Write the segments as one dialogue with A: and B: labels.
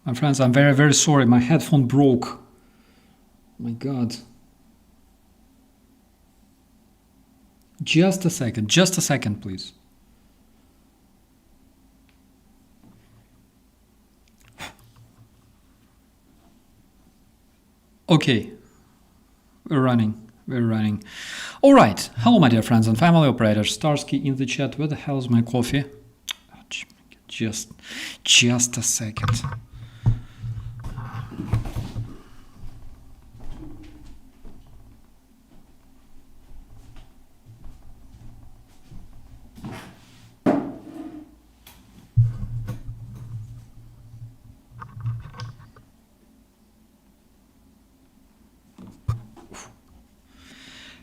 A: My friends, I'm very, very sorry. My headphone broke. My God. Just a second, please. Okay, we're running. All right. Hello, my dear friends and family. Operator Starsky in the chat. Where the hell is my coffee? Just a second.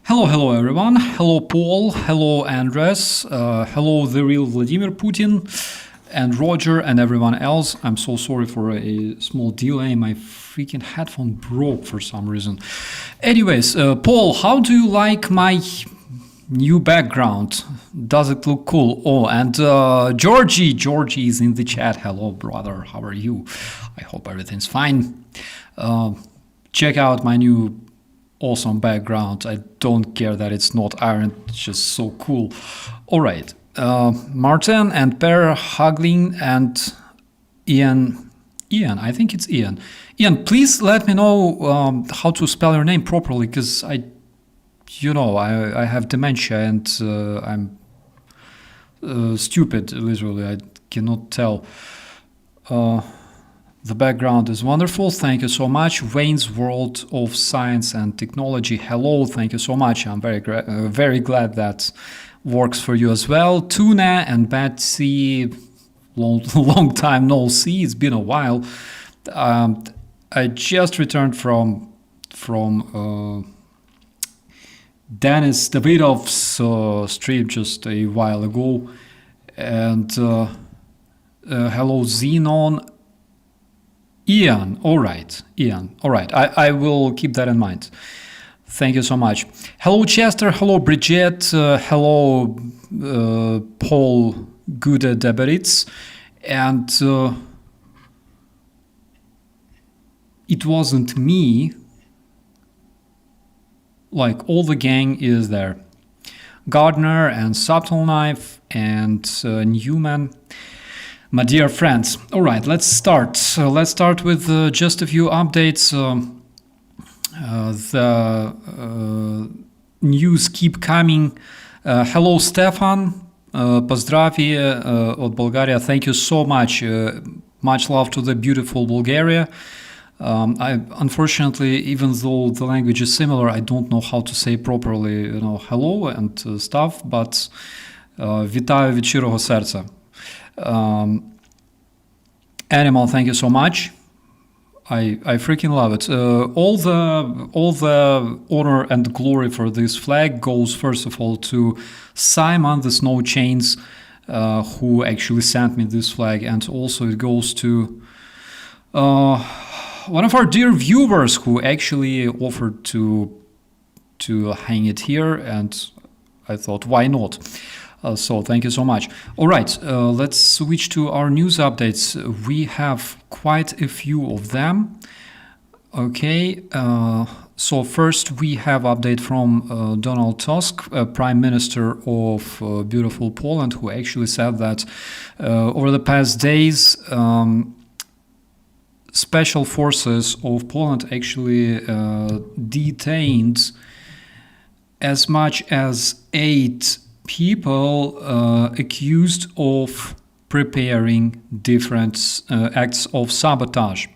A: Hello everyone. Hello Paul. Hello Andres. Hello the real Vladimir Putin and Roger and everyone else. I'm so sorry for a small delay. My freaking headphone broke for some reason. Anyways, Paul, how do you like my new background? Does it look cool? Oh, and Georgie is in the chat. Hello brother, how are you? I hope everything's fine. Check out my new awesome background. I don't care that it's not iron, it's just so cool. All right, Martin and Per Haglin and Ian, I think it's Ian. Ian, please let me know how to spell your name properly, because I have dementia and I'm stupid, literally. I cannot tell. The background is wonderful. Thank you so much. Wayne's World of Science and Technology. Hello. Thank you so much. I'm very glad that works for you as well. Tuna and Betsy. Long time no see. It's been a while. I just returned from Dennis Davidov's stream just a while ago. And hello, Xenon. Ian, all right. I will keep that in mind. Thank you so much. Hello, Chester. Hello, Bridget. Hello, Paul Gude Deberitz. And it wasn't me. Like, all the gang is there. Gardner and Subtle Knife and Newman. My dear friends, all right, let's start. Let's start with just a few updates. The news keep coming. Hello, Stefan. Поздравие от Bulgaria. Thank you so much. Much love to the beautiful Bulgaria. Unfortunately, even though the language is similar, I don't know how to say properly, hello and stuff. But вітаю від щирого серця. Animal, thank you so much. I freaking love it. All the honor and glory for this flag goes first of all to Simon the Snow Chains, who actually sent me this flag, and also it goes to one of our dear viewers who actually offered to hang it here, and I thought, why not? So thank you so much. All right, let's switch to our news updates. We have quite a few of them. Okay, so first we have update from Donald Tusk, Prime Minister of beautiful Poland, who actually said that over the past days, special forces of Poland actually detained as much as 8 people accused of preparing different acts of sabotage.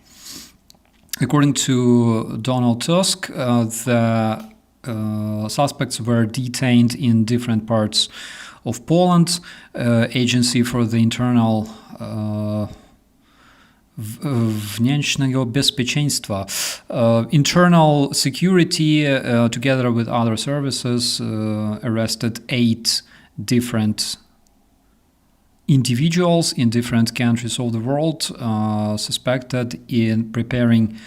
A: According to Donald Tusk, the suspects were detained in different parts of Poland. Agency for the Internal Wnętrznego bezpieczeństwa, internal security, together with other services, arrested 8 different individuals in different countries of the world, suspected in preparing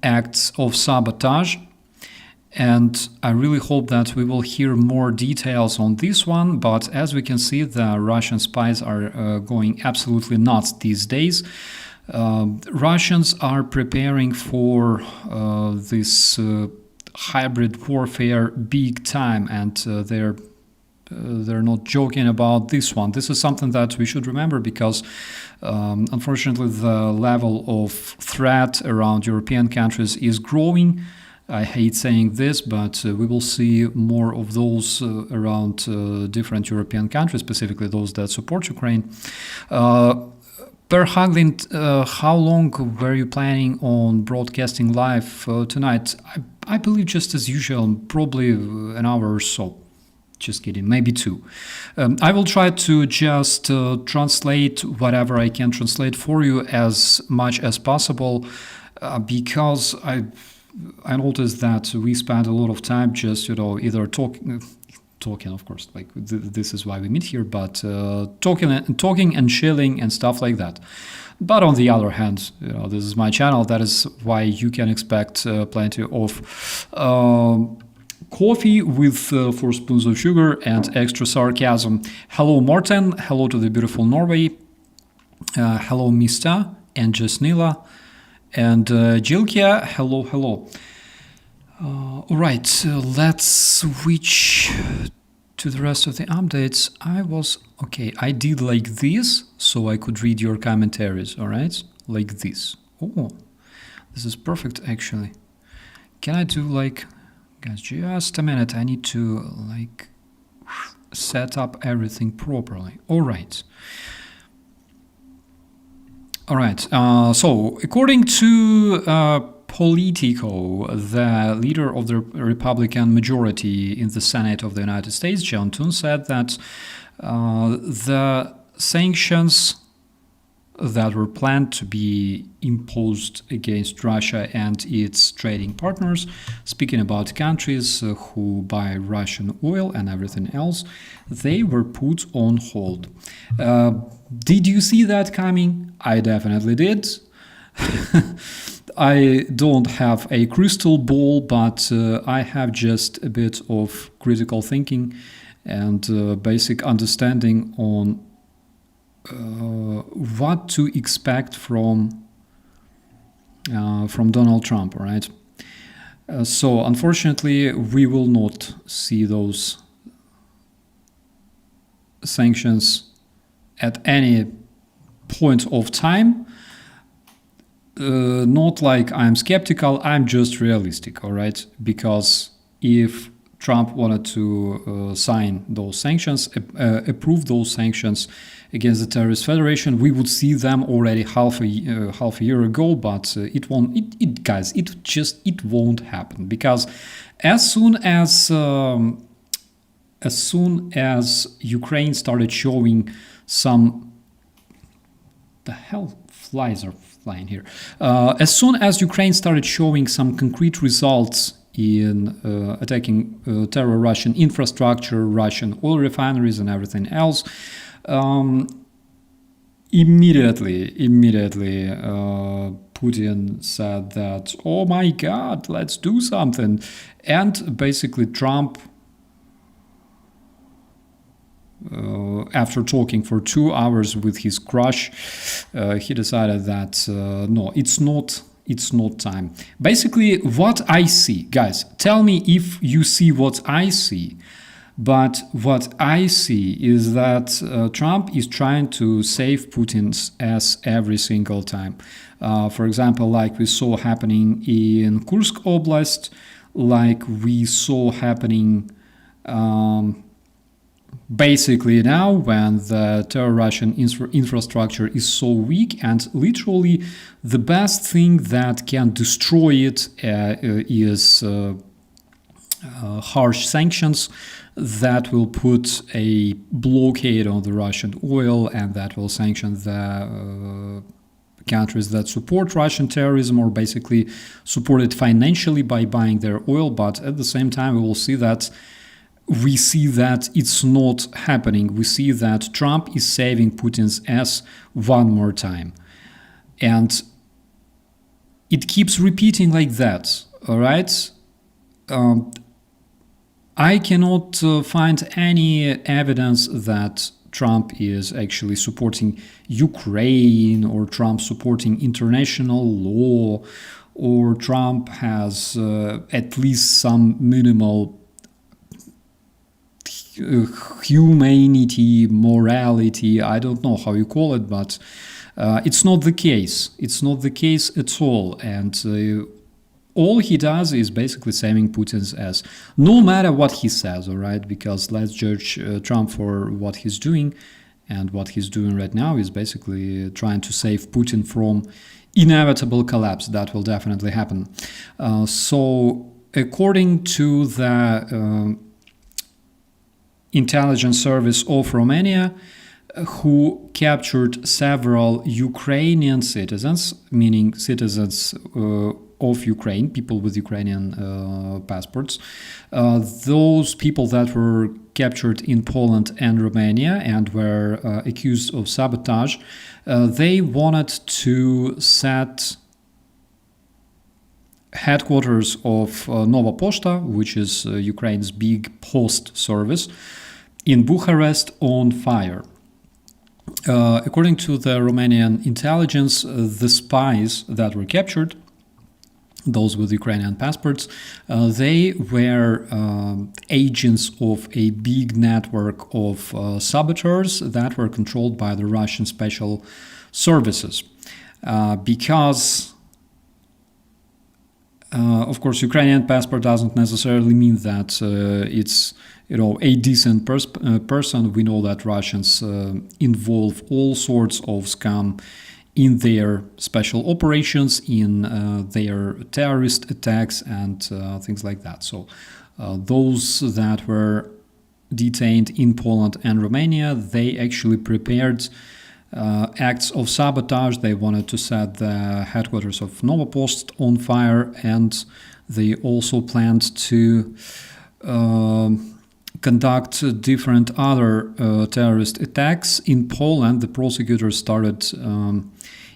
A: acts of sabotage. And I really hope that we will hear more details on this one. But as we can see, the Russian spies are going absolutely nuts these days. Russians are preparing for this hybrid warfare big time, and they're not joking about this one. This is something that we should remember because, unfortunately, the level of threat around European countries is growing. I hate saying this, but we will see more of those around different European countries, specifically those that support Ukraine. Per Haglin, how long were you planning on broadcasting live tonight? I believe just as usual, probably an hour or so. Just kidding, maybe 2. I will try to just translate whatever I can translate for you as much as possible because I noticed that we spent a lot of time just, either talking, of course, like this is why we meet here, but talking and chilling and stuff like that. But on the other hand, this is my channel. That is why you can expect plenty of coffee with 4 spoons of sugar and extra sarcasm. Hello, Martin. Hello to the beautiful Norway. Hello, Mista and Jasnila. And Jilkia, hello. All right, let's switch to the rest of the updates. I did like this, so I could read your commentaries, all right? Like this. Oh, this is perfect, actually. Can I do guys, just a minute, I need to set up everything properly. All right. So according to Politico, the leader of the Republican majority in the Senate of the United States, John Thune, said that the sanctions that were planned to be imposed against Russia and its trading partners, speaking about countries who buy Russian oil and everything else, they were put on hold. Did you see that coming? I definitely did. I don't have a crystal ball, but I have just a bit of critical thinking and basic understanding on what to expect from Donald Trump, all right? So unfortunately, we will not see those sanctions at any point of time. Not like I'm skeptical, I'm just realistic, all right? Because if Trump wanted to sign those sanctions, approve those sanctions against the terrorist federation, we would see them already half a year ago. But it won't. It won't happen, because as soon as Ukraine started showing some, the hell flies are flying here. As soon as Ukraine started showing some concrete results in attacking terror Russian infrastructure, Russian oil refineries and everything else, immediately Putin said that, oh my God, let's do something. And basically Trump, after talking for 2 hours with his crush, he decided that no, it's not time. Basically, what I see, guys, tell me if you see what I see. But what I see is that Trump is trying to save Putin's ass every single time. For example, like we saw happening in Kursk Oblast, like we saw happening basically now, when the terror Russian infrastructure is so weak, and literally the best thing that can destroy it is harsh sanctions that will put a blockade on the Russian oil, and that will sanction the countries that support Russian terrorism, or basically support it financially by buying their oil. But at the same time, we see that it's not happening. We see that Trump is saving Putin's ass one more time. And it keeps repeating like that, all right? I cannot find any evidence that Trump is actually supporting Ukraine, or Trump supporting international law, or Trump has at least some minimal humanity, morality, I don't know how you call it, but it's not the case. It's not the case at all. And all he does is basically saving Putin's ass, no matter what he says, all right? Because let's judge Trump for what he's doing. And what he's doing right now is basically trying to save Putin from inevitable collapse. That will definitely happen. So according to the intelligence service of Romania, who captured several Ukrainian citizens, meaning citizens of Ukraine, people with Ukrainian passports. Those people that were captured in Poland and Romania and were accused of sabotage, they wanted to set headquarters of Nova Pošta, which is Ukraine's big post service, in Bucharest on fire. According to the Romanian intelligence, the spies that were captured, those with Ukrainian passports, they were agents of a big network of saboteurs that were controlled by the Russian special services. Because, of course, Ukrainian passport doesn't necessarily mean that it's a decent person. We know that Russians involve all sorts of scam in their special operations, in their terrorist attacks and things like that. So those that were detained in Poland and Romania, they actually prepared acts of sabotage. They wanted to set the headquarters of Nova Post on fire, and they also planned to conduct different other terrorist attacks. In Poland, the prosecutors started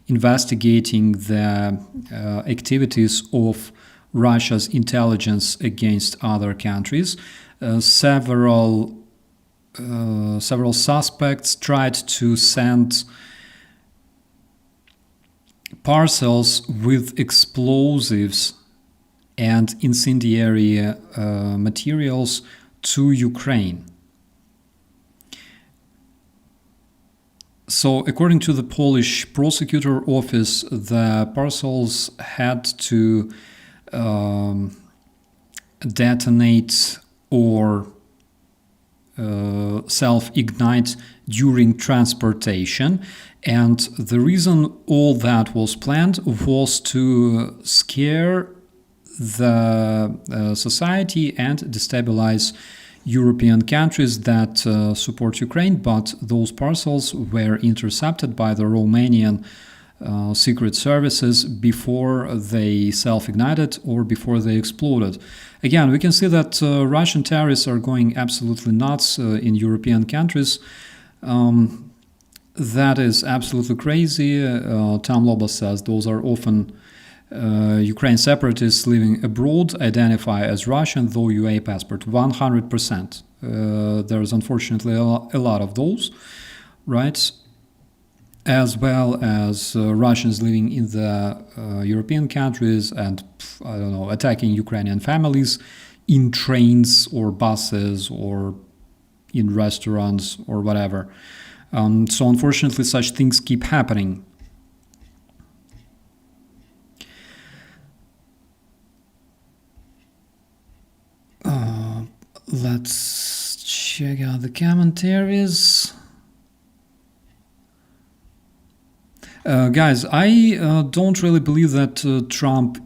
A: investigating the activities of Russia's intelligence against other countries. Several suspects tried to send parcels with explosives and incendiary materials to Ukraine. So, according to the Polish prosecutor office, the parcels had to detonate or self-ignite during transportation. And the reason all that was planned was to scare the society and destabilize European countries that support Ukraine, but those parcels were intercepted by the Romanian secret services before they self-ignited or before they exploded. Again, we can see that Russian terrorists are going absolutely nuts in European countries. That is absolutely crazy. Tom Lobos says those are often Ukraine separatists living abroad, identify as Russian, though UA passport. 100%. There's unfortunately a lot of those, right? As well as Russians living in the European countries and, attacking Ukrainian families in trains or buses or in restaurants or whatever. So unfortunately, such things keep happening. Let's check out the commentaries. Guys, I don't really believe that Trump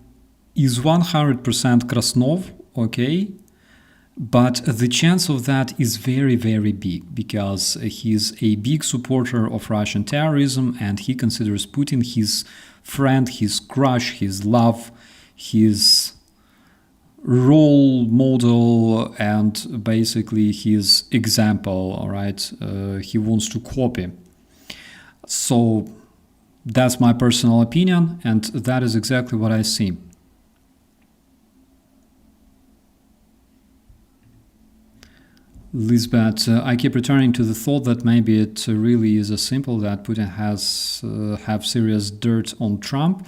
A: is 100% Krasnov, okay? But the chance of that is very, very big because he's a big supporter of Russian terrorism and he considers Putin his friend, his crush, his love, his role model, and basically his example, all right? He wants to copy. So that's my personal opinion, and that is exactly what I see. Lisbeth, I keep returning to the thought that maybe it really is as simple that Putin has have serious dirt on Trump.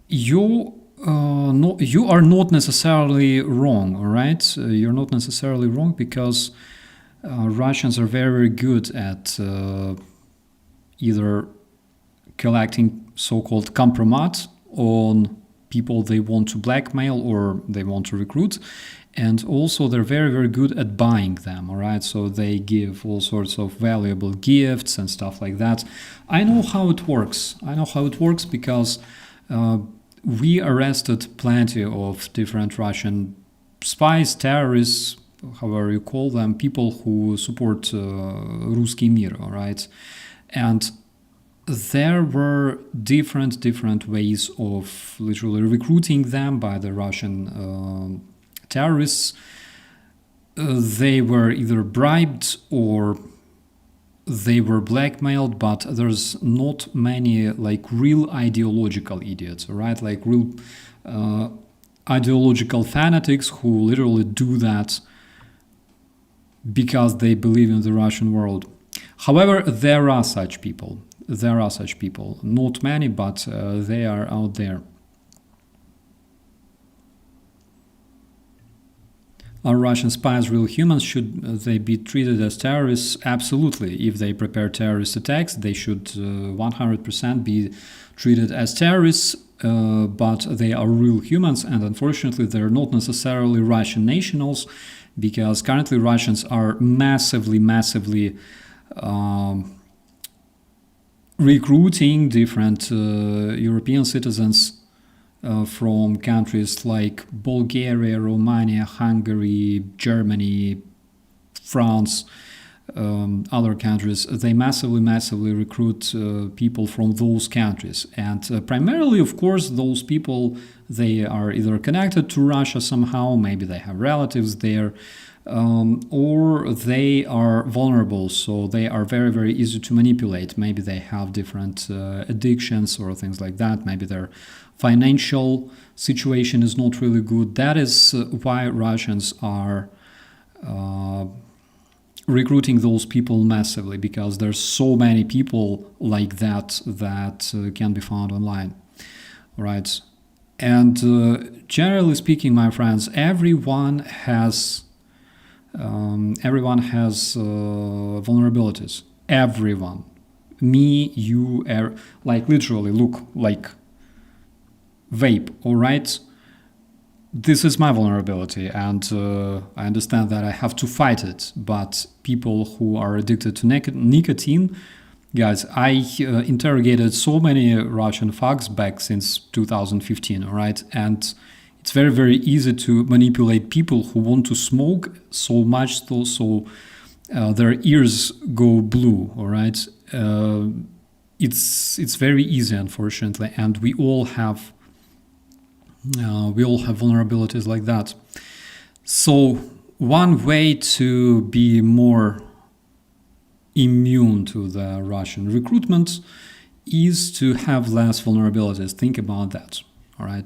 A: You are not necessarily wrong, all right? You're not necessarily wrong because Russians are very, very good at either collecting so-called compromat on people they want to blackmail or they want to recruit. And also they're very, very good at buying them, all right? So they give all sorts of valuable gifts and stuff like that. I know how it works. I know how it works because we arrested plenty of different Russian spies, terrorists, however you call them, people who support Ruski Mir, all right? And there were different ways of literally recruiting them by the Russian terrorists. They were either bribed or they were blackmailed, but there's not many like real ideological idiots, right? Like real ideological fanatics who literally do that because they believe in the Russian world. However, there are such people. There are such people. Not many, but they are out there. Are Russian spies real humans? Should they be treated as terrorists? Absolutely. If they prepare terrorist attacks, they should 100% be treated as terrorists, but they are real humans, and unfortunately they're not necessarily Russian nationals, because currently Russians are massively recruiting different European citizens from countries like Bulgaria, Romania, Hungary, Germany, France, other countries. They massively recruit people from those countries. And primarily, of course, those people, they are either connected to Russia somehow, maybe they have relatives there, or they are vulnerable, so they are very easy to manipulate. Maybe they have different addictions or things like that. Maybe their financial situation is not really good. That is why Russians are recruiting those people massively, because there's so many people like that can be found online, right? And generally speaking, my friends, everyone has vulnerabilities. Everyone, me, you, like literally, look, like vape, all right? This is my vulnerability, and I understand that I have to fight it. But people who are addicted to nicotine, guys, I interrogated so many Russian thugs back since 2015, all right? And it's very easy to manipulate people who want to smoke so much so their ears go blue, all right? It's very easy, unfortunately, and we all have vulnerabilities like that. So one way to be more immune to the Russian recruitment is to have less vulnerabilities. Think about that, all right?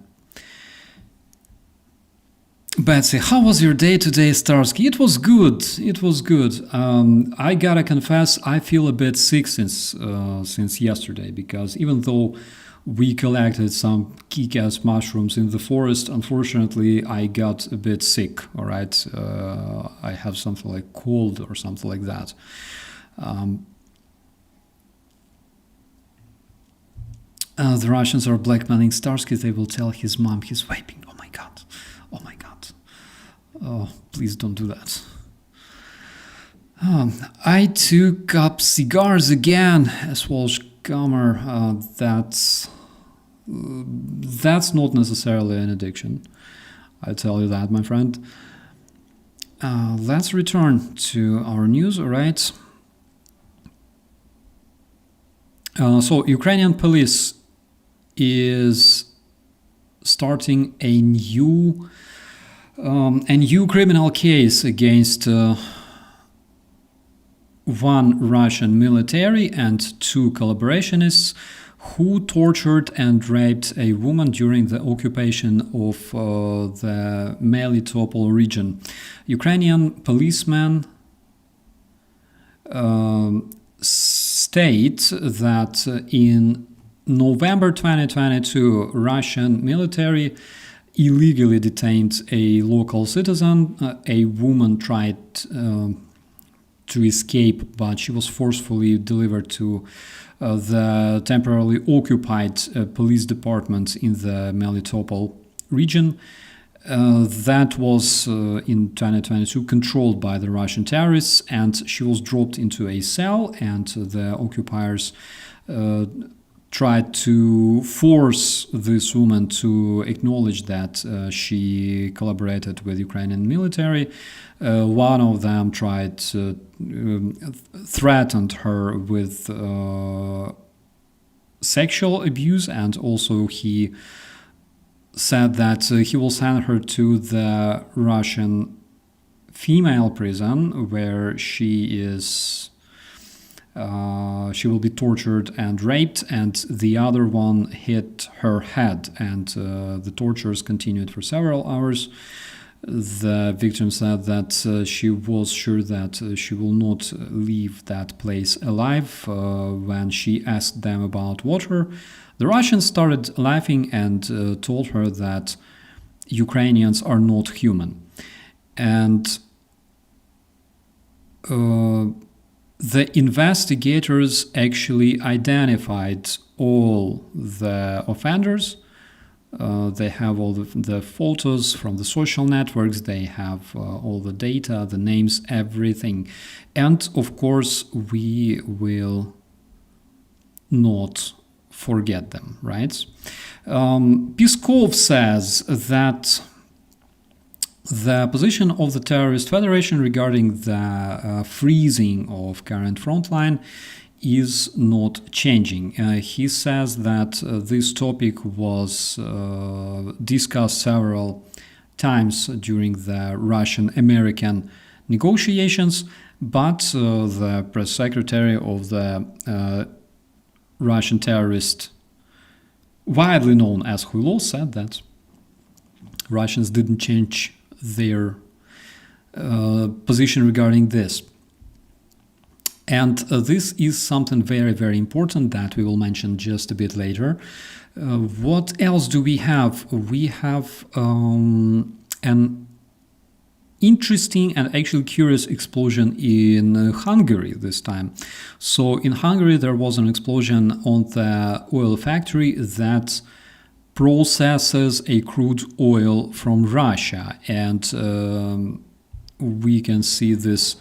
A: Betsy, how was your day today, Starsky? It was good. It was good. I gotta confess, I feel a bit sick since yesterday, because even though we collected some kick-ass mushrooms in the forest, unfortunately, I got a bit sick. All right, I have something like cold or something like that. The Russians are blackmailing Starsky. They will tell his mom he's vaping. Oh my god. Oh my god. Oh, please don't do that. I took up cigars again, as Walsh Comer. That's not necessarily an addiction. I tell you that, my friend. Let's return to our news, all right? So Ukrainian police is starting a new criminal case against one Russian military and two collaborationists who tortured and raped a woman during the occupation of the Melitopol region. Ukrainian policemen state that in November 2022, Russian military illegally detained a local citizen. A woman tried to escape, but she was forcefully delivered to the temporarily occupied police department in the Melitopol region. That was in 2022 controlled by the Russian terrorists, and she was dropped into a cell, and the occupiers tried to force this woman to acknowledge that she collaborated with Ukrainian military. One of them tried threatened her with sexual abuse, and also he said that he will send her to the Russian female prison where she will be tortured and raped, and the other one hit her head, and the tortures continued for several hours. The victim said that she was sure that she will not leave that place alive. When she asked them about water, the Russians started laughing and told her that Ukrainians are not human. And the investigators actually identified all the offenders. They have all the photos from the social networks, they have all the data, the names, everything. And of course, we will not forget them, right? Peskov says that the position of the terrorist federation regarding the freezing of current frontline is not changing. He says that this topic was discussed several times during the Russian-American negotiations, but the press secretary of the Russian terrorist, widely known as Huilo, said that Russians didn't change their position regarding this. And this is something very, very important that we will mention just a bit later. What else do we have? We have an interesting and actually curious explosion in Hungary this time. So in Hungary, there was an explosion on the oil factory that processes a crude oil from Russia. And we can see this.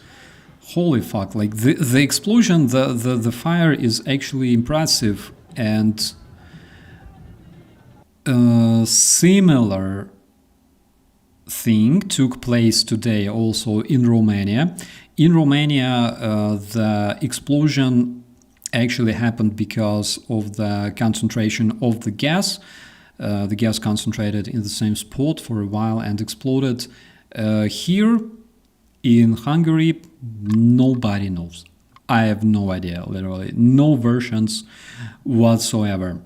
A: Holy fuck, like the explosion, the fire is actually impressive, and a similar thing took place today also in Romania. In Romania, the explosion actually happened because of the concentration of the gas. The gas concentrated in the same spot for a while and exploded. Here in Hungary, nobody knows. I have no idea, literally. No versions whatsoever.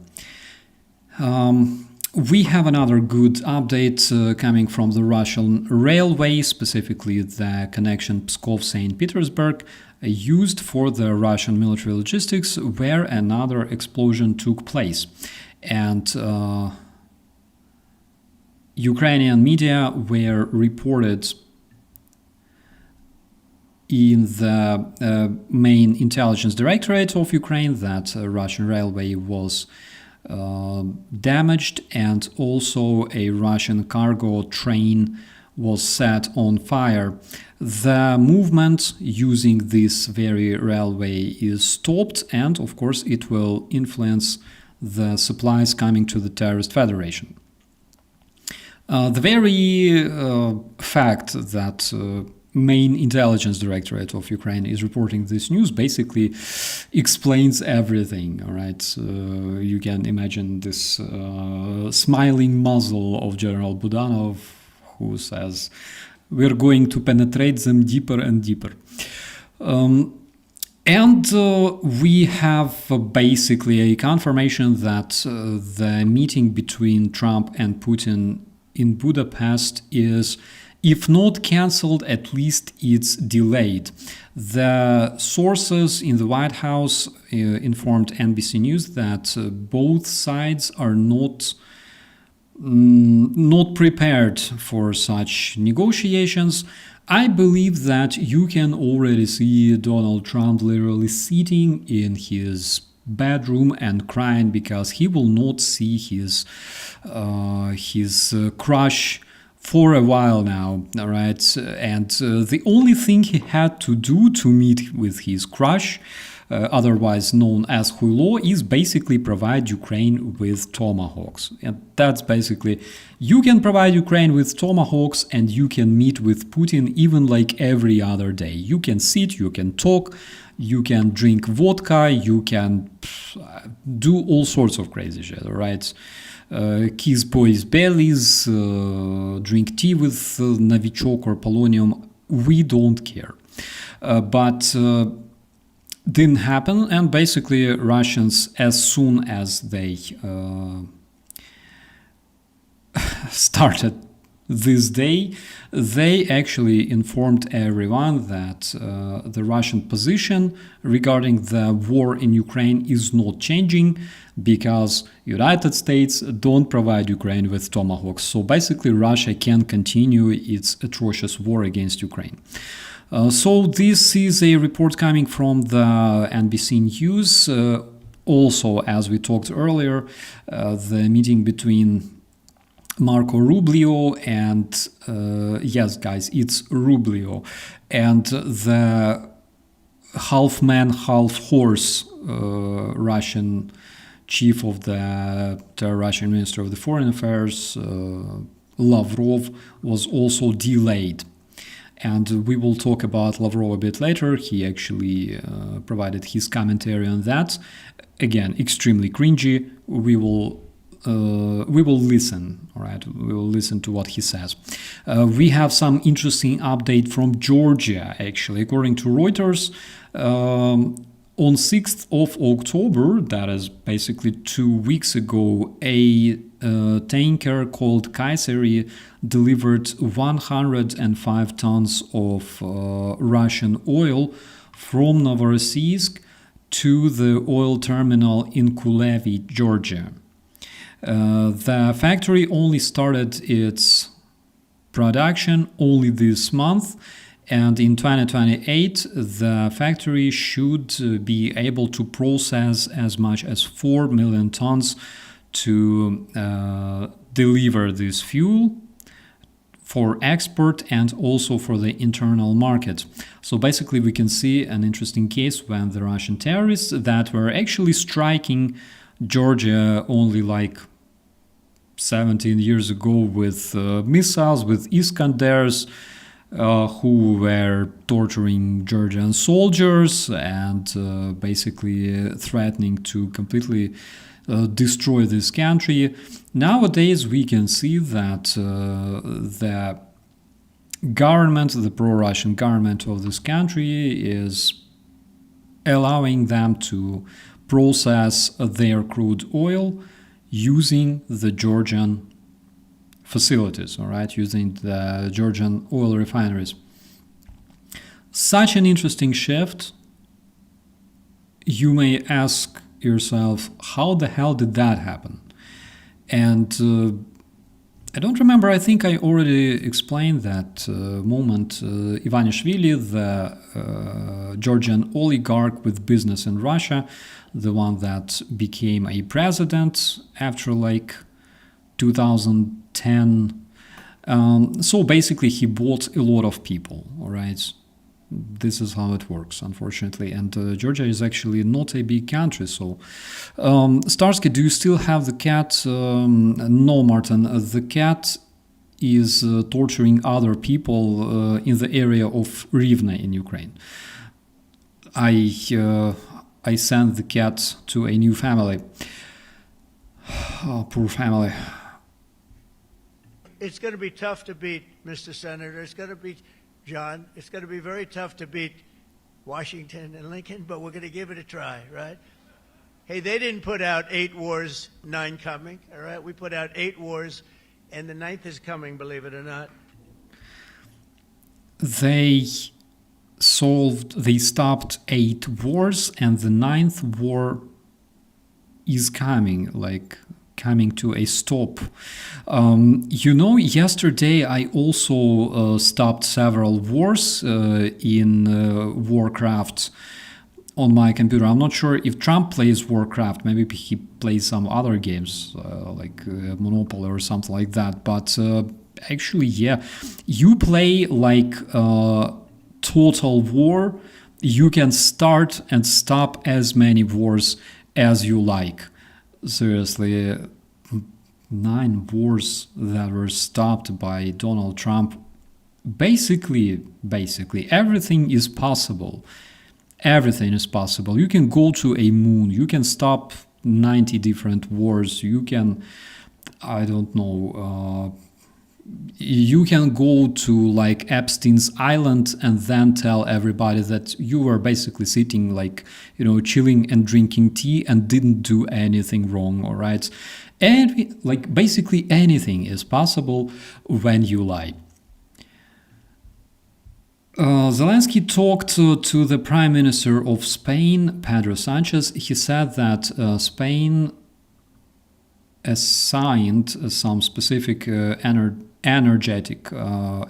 A: We have another good update coming from the Russian railway, specifically the connection Pskov-St. Petersburg, used for the Russian military logistics, where another explosion took place. And Ukrainian media were reported in the main intelligence directorate of Ukraine that Russian railway was damaged, and also a Russian cargo train was set on fire. The movement using this very railway is stopped, and of course it will influence the supplies coming to the terrorist federation. The very fact that main intelligence directorate of Ukraine is reporting this news basically explains everything. All right, you can imagine this smiling muzzle of General Budanov, who says, "We're going to penetrate them deeper and deeper." And we have basically a confirmation that the meeting between Trump and Putin in Budapest is, if not cancelled, at least it's delayed. The sources in the White House informed NBC News that both sides are not prepared for such negotiations. I believe that you can already see Donald Trump literally sitting in his bedroom and crying because he will not see his crush for a while now, all right? And the only thing he had to do to meet with his crush, otherwise known as Huilo, is basically provide Ukraine with Tomahawks. And that's basically, you can provide Ukraine with Tomahawks and you can meet with Putin even like every other day. You can sit, you can talk, you can drink vodka, you can do all sorts of crazy shit, all right? Kiss boys' bellies, drink tea with Novichok or Polonium, we don't care. But didn't happen, and basically Russians, as soon as they started this day, they actually informed everyone that the Russian position regarding the war in Ukraine is not changing because United States don't provide Ukraine with Tomahawks. So basically Russia can continue its atrocious war against Ukraine. So this is a report coming from the NBC News. Also, as we talked earlier, the meeting between Marco Rubio and, yes guys, it's Rubio, and the half man, half horse Russian chief of the Russian Minister of the Foreign Affairs, Lavrov, was also delayed. And we will talk about Lavrov a bit later. He actually provided his commentary on that. Again, extremely cringy. We will listen, all right? We will listen to what he says. We have some interesting update from Georgia, actually. According to Reuters, on 6th of October, that is basically 2 weeks ago, a tanker called Kayseri delivered 105 tons of Russian oil from Novorossiysk to the oil terminal in Kulevi, Georgia. The factory only started its production only this month, and in 2028 the factory should be able to process as much as 4 million tons to deliver this fuel for export and also for the internal market. So basically we can see an interesting case when the Russian terrorists that were actually striking Georgia only like 17 years ago with missiles, with Iskanders, who were torturing Georgian soldiers and basically threatening to completely destroy this country. Nowadays we can see that the government, the pro-Russian government of this country, is allowing them to process their crude oil using the Georgian facilities, all right, using the Georgian oil refineries. Such an interesting shift. You may ask yourself, how the hell did that happen? And I don't remember, I think I already explained that moment. Ivanishvili, the Georgian oligarch with business in Russia, the one that became a president after like 2010. So basically he bought a lot of people, all right? This is how it works, unfortunately. And Georgia is actually not a big country. So, Starsky, do you still have the cat? No, Martin. The cat is torturing other people in the area of Rivne in Ukraine. I sent the cat to a new family. Oh, poor family.
B: It's going to be tough to beat, Mr. Senator. It's going to be, John, it's going to be very tough to beat Washington and Lincoln, but we're going to give it a try, right? Hey, they didn't put out 8 wars, 9 coming, all right? We put out 8 wars, and the 9th is coming, believe it or not.
A: They stopped 8 wars, and the 9th war is coming, like coming to a stop. Yesterday I also stopped several wars in Warcraft on my computer. I'm not sure if Trump plays Warcraft. Maybe he plays some other games like Monopoly or something like that. But actually, yeah, you play like Total War. You can start and stop as many wars as you like. Seriously, 9 wars that were stopped by Donald Trump. Basically, everything is possible. Everything is possible. You can go to a moon. You can stop 90 different wars. You can, I don't know, you can go to like Epstein's Island and then tell everybody that you were basically sitting like, chilling and drinking tea and didn't do anything wrong, all right? And like basically anything is possible when you lie. Zelensky talked to the Prime Minister of Spain, Pedro Sanchez. He said that Spain assigned some specific energetic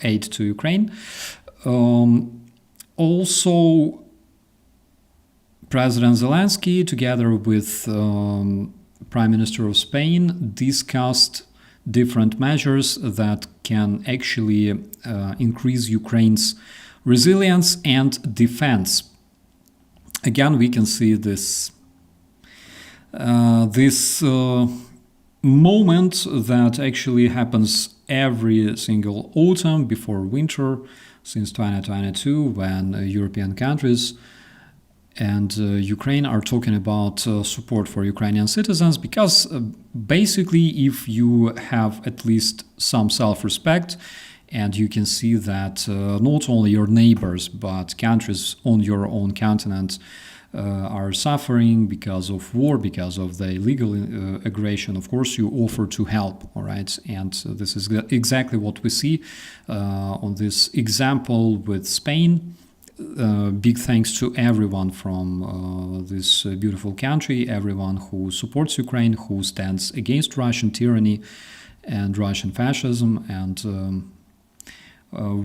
A: aid to Ukraine. Also, President Zelensky, together with Prime Minister of Spain, discussed different measures that can actually increase Ukraine's resilience and defense. Again, we can see this moment that actually happens every single autumn before winter since 2022, when European countries and Ukraine are talking about support for Ukrainian citizens, because basically if you have at least some self-respect and you can see that not only your neighbors but countries on your own continent are suffering because of war, because of the illegal aggression, of course you offer to help, all right? And this is exactly what we see on this example with Spain. Big thanks to everyone from this beautiful country, everyone who supports Ukraine, who stands against Russian tyranny and Russian fascism, and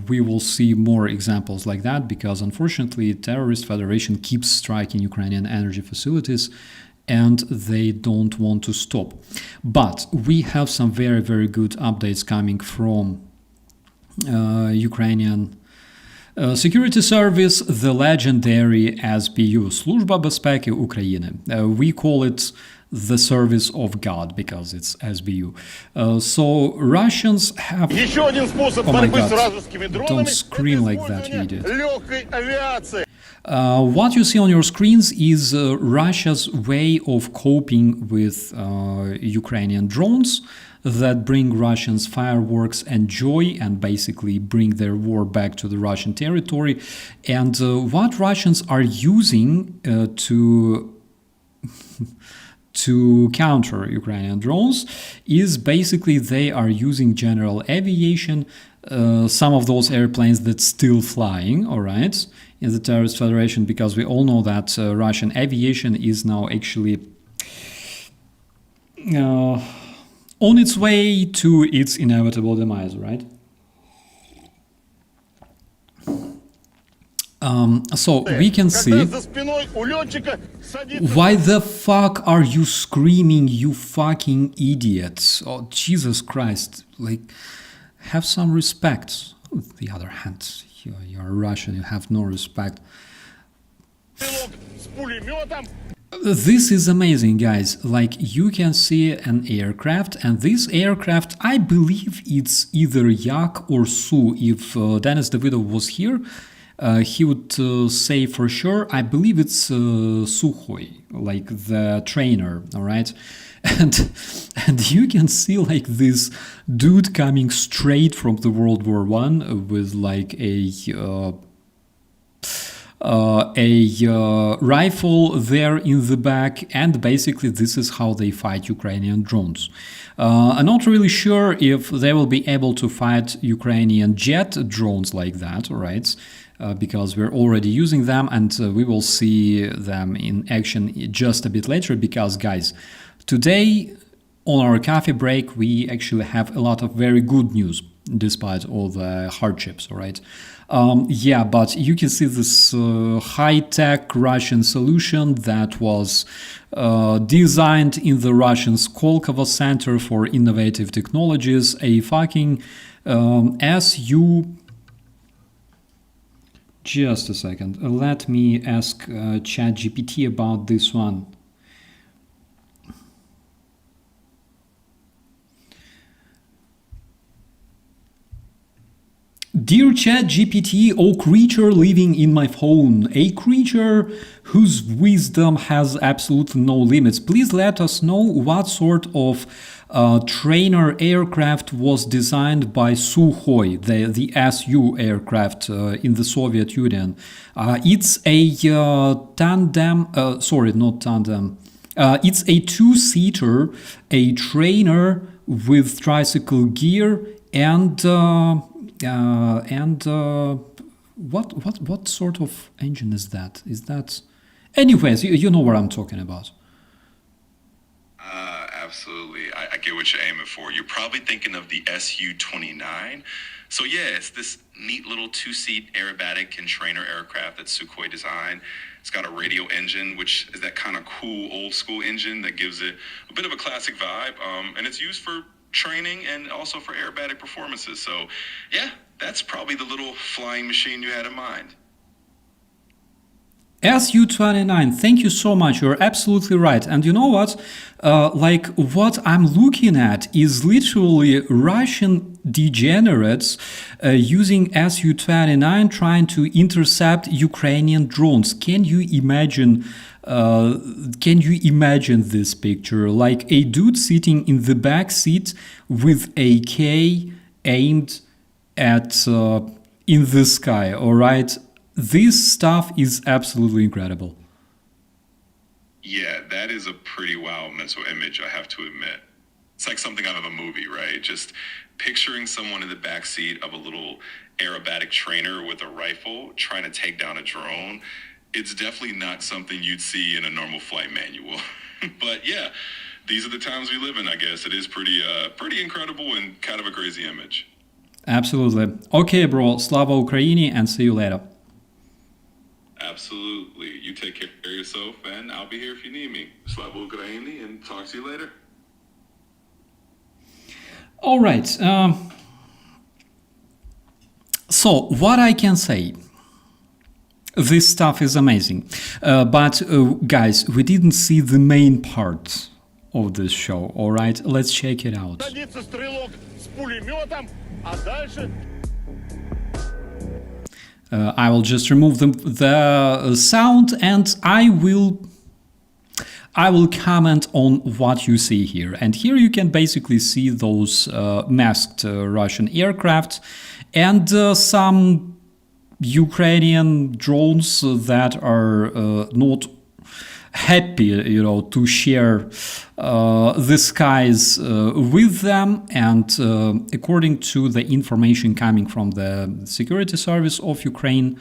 A: we will see more examples like that, because unfortunately terrorist federation keeps striking Ukrainian energy facilities and they don't want to stop. But we have some very, very good updates coming from Ukrainian security service, the legendary SBU, Служба безпеки України. We call it the service of God because it's SBU. So Russians have... Oh my God, don't scream like that, you idiot. What you see on your screens is Russia's way of coping with Ukrainian drones that bring Russians fireworks and joy and basically bring their war back to the Russian territory. And what Russians are using to counter Ukrainian drones is basically they are using general aviation, some of those airplanes that's still flying, all right, in the terrorist federation, because we all know that Russian aviation is now actually on its way to its inevitable demise, right? So we can see. Why the fuck are you screaming, you fucking idiots? Oh, Jesus Christ. Like, have some respect. On the other hand, you're Russian, you have no respect. This is amazing, guys. Like, you can see an aircraft, and this aircraft, I believe it's either Yak or Su. If Denis Davidov was here, he would say for sure, I believe it's Sukhoi, like the trainer, all right? And you can see like this dude coming straight from the World War I with like a a rifle there in the back, and basically this is how they fight Ukrainian drones. I'm not really sure if they will be able to fight Ukrainian jet drones like that, right? Because we're already using them, and we will see them in action just a bit later. Because, guys, today on our coffee break, we actually have a lot of very good news, despite all the hardships, all right? Yeah, but you can see this high-tech Russian solution that was designed in the Russian Skolkovo Center for Innovative Technologies, a fucking SU... Just a second, let me ask ChatGPT about this one. Dear ChatGPT, oh creature living in my phone, a creature whose wisdom has absolutely no limits, please let us know what sort of trainer aircraft was designed by Sukhoi, the Su aircraft in the Soviet Union. It's a tandem, sorry, not tandem. It's a two-seater, a trainer with tricycle gear and what sort of engine is that? Is that? Anyways, you know what I'm talking about.
C: Absolutely. I get what you're aiming for. You're probably thinking of the Su-29. So yeah, it's this neat little two-seat aerobatic and trainer aircraft that Sukhoi designed. It's got a radio engine, which is that kind of cool old school engine that gives it a bit of a classic vibe. And it's used for training and also for aerobatic performances. So yeah, that's probably the little flying machine you had in mind.
A: Su-29, thank you so much. You're absolutely right. And you know what? Like what I'm looking at is literally Russian degenerates using Su-29 trying to intercept Ukrainian drones. Can you imagine this picture? Like a dude sitting in the back seat with a AK aimed at in the sky, all right? This stuff is absolutely incredible.
C: Yeah, that is a pretty wild mental image, I have to admit. It's like something out of a movie, right? Just picturing someone in the backseat of a little aerobatic trainer with a rifle trying to take down a drone. It's definitely not something you'd see in a normal flight manual. But yeah, these are the times we live in, I guess. It is pretty incredible and kind of a crazy image.
A: Absolutely. Okay, bro. Slava Ukraini, and see you later.
C: Absolutely. You take care of yourself, and I'll be here if you need me. Slava Ukraini, and talk to you later.
A: All right. So, what I can say, this stuff is amazing. But, guys, we didn't see the main part of this show, all right? Let's check it out. I will just remove the sound, and I will comment on what you see here. And here you can basically see those masked Russian aircraft and some Ukrainian drones that are not happy, to share the skies with them. And according to the information coming from the security service of Ukraine,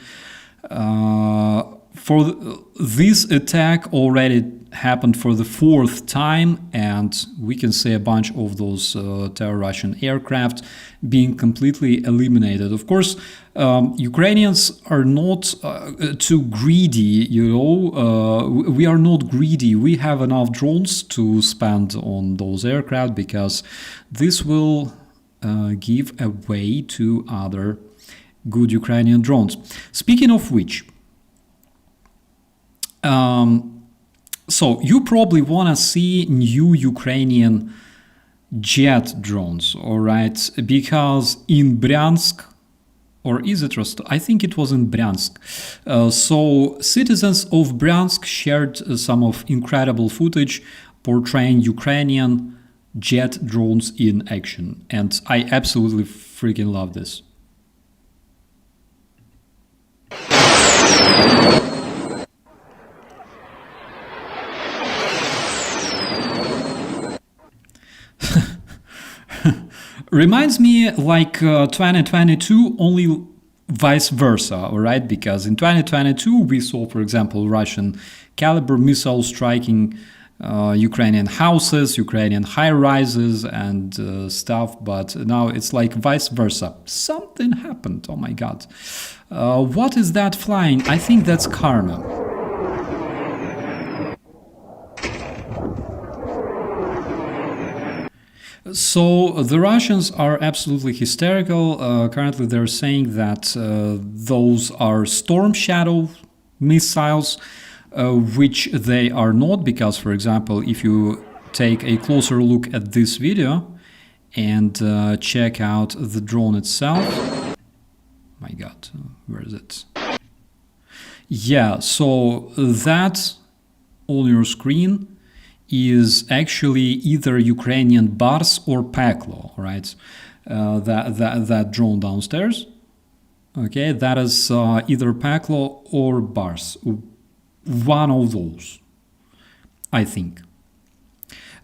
A: this attack already happened for the fourth time, and we can see a bunch of those terror Russian aircraft being completely eliminated. Of course, Ukrainians are not too greedy, we are not greedy. We have enough drones to spend on those aircraft because this will give a way to other good Ukrainian drones. Speaking of which, so you probably want to see new Ukrainian jet drones, all right? Because in Bryansk, or is it Rostov? I think it was in Bryansk. So citizens of Bryansk shared some of incredible footage portraying Ukrainian jet drones in action. And I absolutely freaking love this. Reminds me like 2022, only vice versa, all right? Because in 2022, we saw, for example, Russian caliber missiles striking Ukrainian houses, Ukrainian high-rises and stuff, but now it's like vice versa. Something happened, oh my god. What is that flying? I think that's Karma. So the Russians are absolutely hysterical. Currently, they're saying that those are Storm Shadow missiles, which they are not, because, for example, if you take a closer look at this video and check out the drone itself. My God, where is it? Yeah, so that on your screen is actually either Ukrainian Bars or Peklo, right? That drone downstairs. Okay, that is either Peklo or Bars. One of those, I think.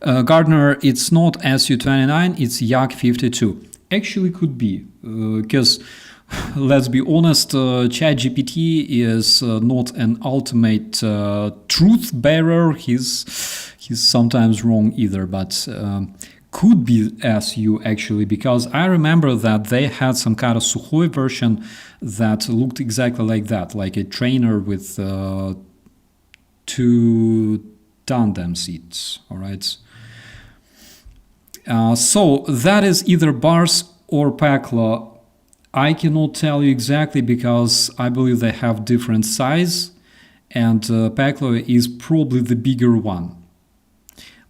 A: Gardner, it's not Su-29, it's Yak-52. Actually could be, because let's be honest, ChatGPT is not an ultimate truth bearer. He's sometimes wrong either, but could be Su actually, because I remember that they had some kind of Sukhoi version that looked exactly like that, like a trainer with two tandem seats, all right? So that is either Bars or Peklo. I cannot tell you exactly because I believe they have different size, and Peklo is probably the bigger one.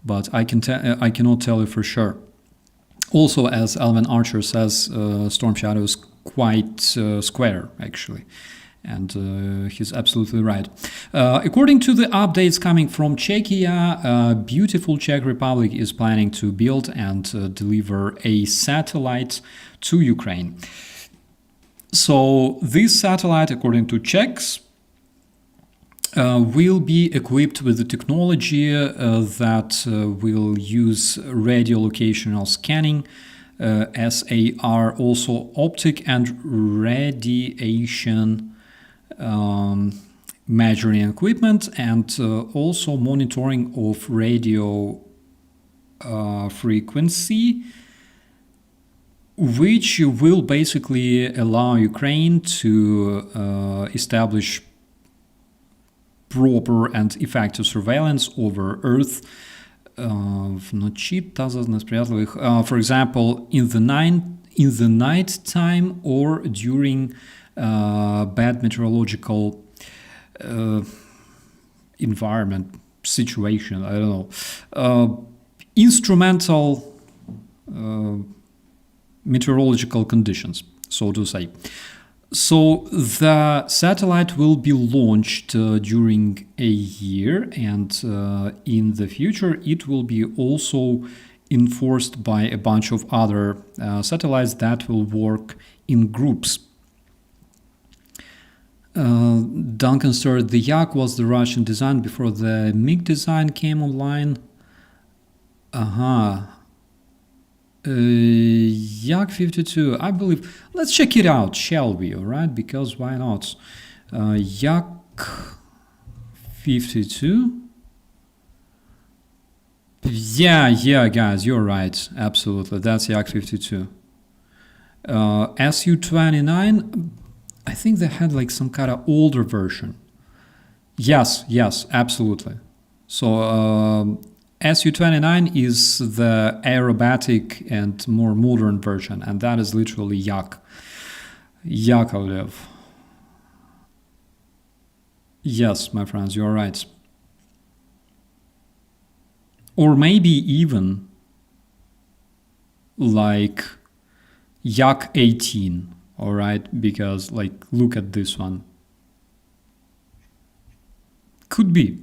A: But I cannot tell you for sure. Also, as Alvin Archer says, Storm Shadow is quite square, actually. And he's absolutely right. According to the updates coming from Czechia, beautiful Czech Republic is planning to build and deliver a satellite to Ukraine. So this satellite, according to Czechs, will be equipped with the technology that will use radiolocational scanning, SAR, also optic and radiation measuring equipment, and also monitoring of radio frequency, which will basically allow Ukraine to establish proper and effective surveillance over Earth. For example, in the night time or during bad meteorological environment situation. I don't know. Instrumental meteorological conditions, so to say. So the satellite will be launched during a year, and in the future it will be also enforced by a bunch of other satellites that will work in groups. Duncan started, the Yak was the Russian design before the MiG design came online. Yak-52, I believe. Let's check it out, shall we? All right, because why not? Yak-52. Yeah, guys, you're right. Absolutely, that's Yak-52. Su-29. I think they had like some kind of older version. Yes, absolutely. So Su-29 is the aerobatic and more modern version, and that is literally Yakovlev. Yes, my friends, you're right. Or maybe even like Yak-18. All right, because like look at this one. Could be.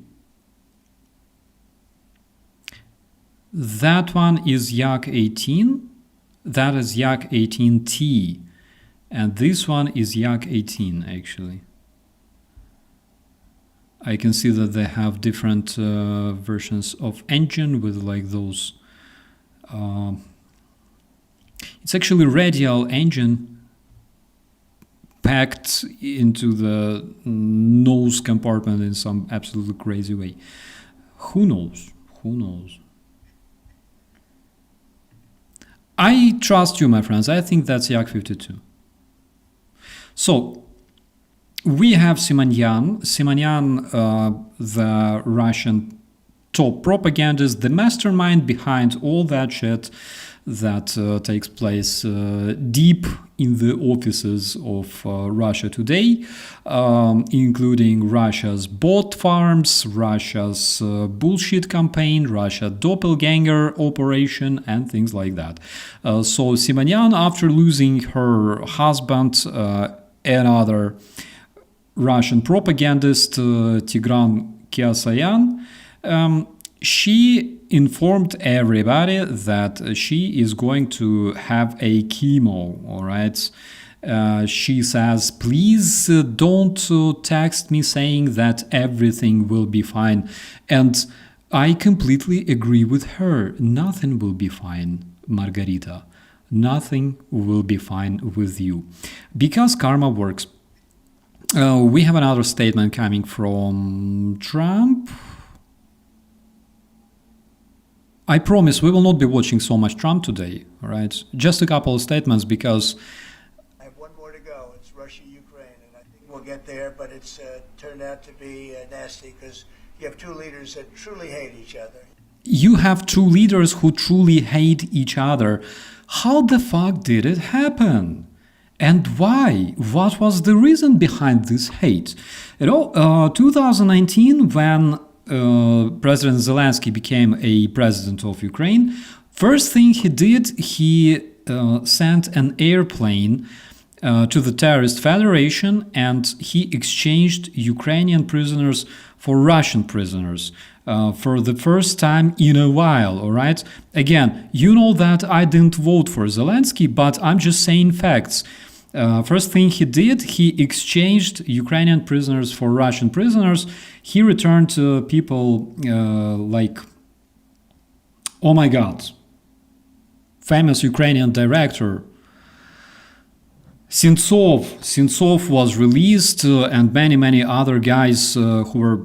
A: That one is Yak-18. That is Yak-18T. And this one is Yak-18 actually. I can see that they have different versions of engine with like those. It's actually radial engine packed into the nose compartment in some absolutely crazy way. Who knows? Who knows? I trust you, my friends. I think that's Yak 52. So we have Simonyan. Simonyan, the Russian top propagandist, the mastermind behind all that shit that takes place deep in the offices of Russia today, including Russia's bot farms, Russia's bullshit campaign, Russia doppelganger operation, and things like that. So Simonyan, after losing her husband, another Russian propagandist, Tigran Keosayan, she informed everybody that she is going to have a chemo, all right? She says, please don't text me saying that everything will be fine. And I completely agree with her. Nothing will be fine, Margarita. Nothing will be fine with you. Because karma works. We have another statement coming from Trump. I promise we will not be watching so much Trump today, all right? Just a couple of statements because...
B: I have one more to go. It's Russia, Ukraine, and I think we'll get there, but it's turned out to be nasty because you have two leaders that truly hate each other.
A: You have two leaders who truly hate each other. How the fuck did it happen? And why? What was the reason behind this hate? 2019, when President Zelensky became a president of Ukraine, first thing he did, he sent an airplane to the terrorist federation and he exchanged Ukrainian prisoners for Russian prisoners for the first time in a while, all right? Again, you know that I didn't vote for Zelensky, but I'm just saying facts. First thing he did, he exchanged Ukrainian prisoners for Russian prisoners. He returned people like, oh my God, famous Ukrainian director Sentsov was released, and many other guys who were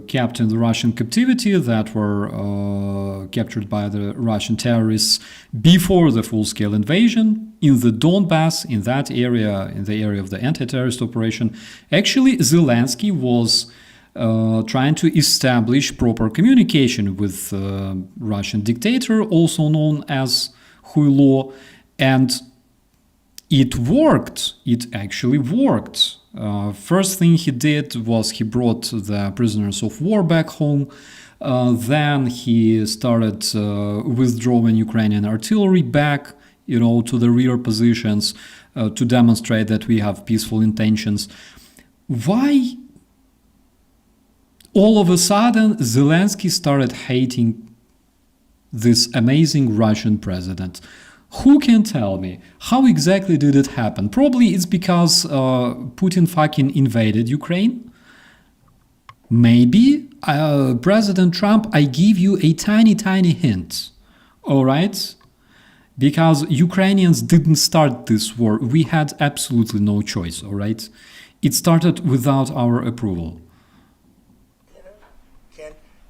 A: kept in the Russian captivity that were captured by the Russian terrorists before the full-scale invasion in the Donbass, in that area, in the area of the anti-terrorist operation. Actually, Zelensky was trying to establish proper communication with Russian dictator, also known as Huilo, and it worked. It actually worked. First thing he did was he brought the prisoners of war back home. Then he started withdrawing Ukrainian artillery back, to the rear positions to demonstrate that we have peaceful intentions. Why all of a sudden Zelensky started hating this amazing Russian president? Who can tell me? How exactly did it happen? Probably it's because Putin fucking invaded Ukraine. Maybe President Trump, I give you a tiny hint. All right? Because Ukrainians didn't start this war. We had absolutely no choice, all right? It started without our approval.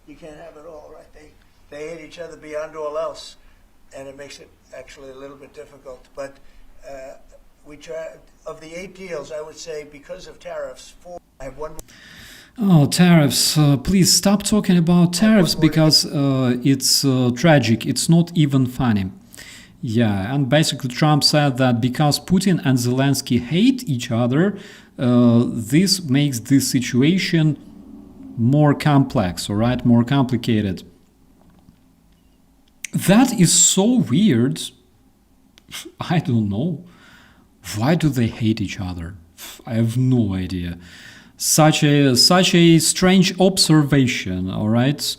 B: You can't have it all, right? They hate each other beyond all else, and it makes it actually a little bit difficult. But we try, of the 8 deals, I would say because of tariffs, 4. I have one more.
A: Oh, tariffs. Please stop talking about tariffs because it's tragic. It's not even funny. Yeah, and basically Trump said that because Putin and Zelensky hate each other, this makes this situation more complex, all right, more complicated. That is so weird. I don't know. Why do they hate each other? I have no idea. Such a strange observation, all right?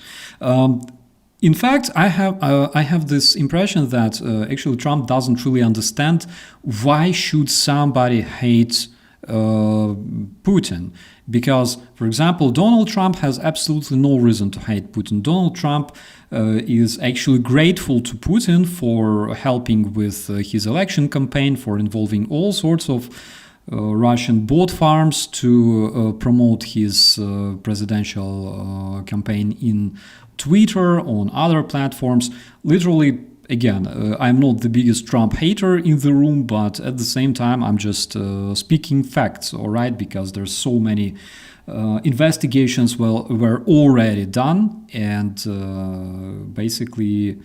A: In fact, I have this impression that actually Trump doesn't really understand why should somebody hate Putin. Because, for example, Donald Trump has absolutely no reason to hate Putin. Donald Trump is actually grateful to Putin for helping with his election campaign, for involving all sorts of Russian bot farms to promote his presidential campaign in Twitter, on other platforms. Literally, again, I'm not the biggest Trump hater in the room, but at the same time, I'm just speaking facts, all right? Because there's so many investigations were already done, and basically,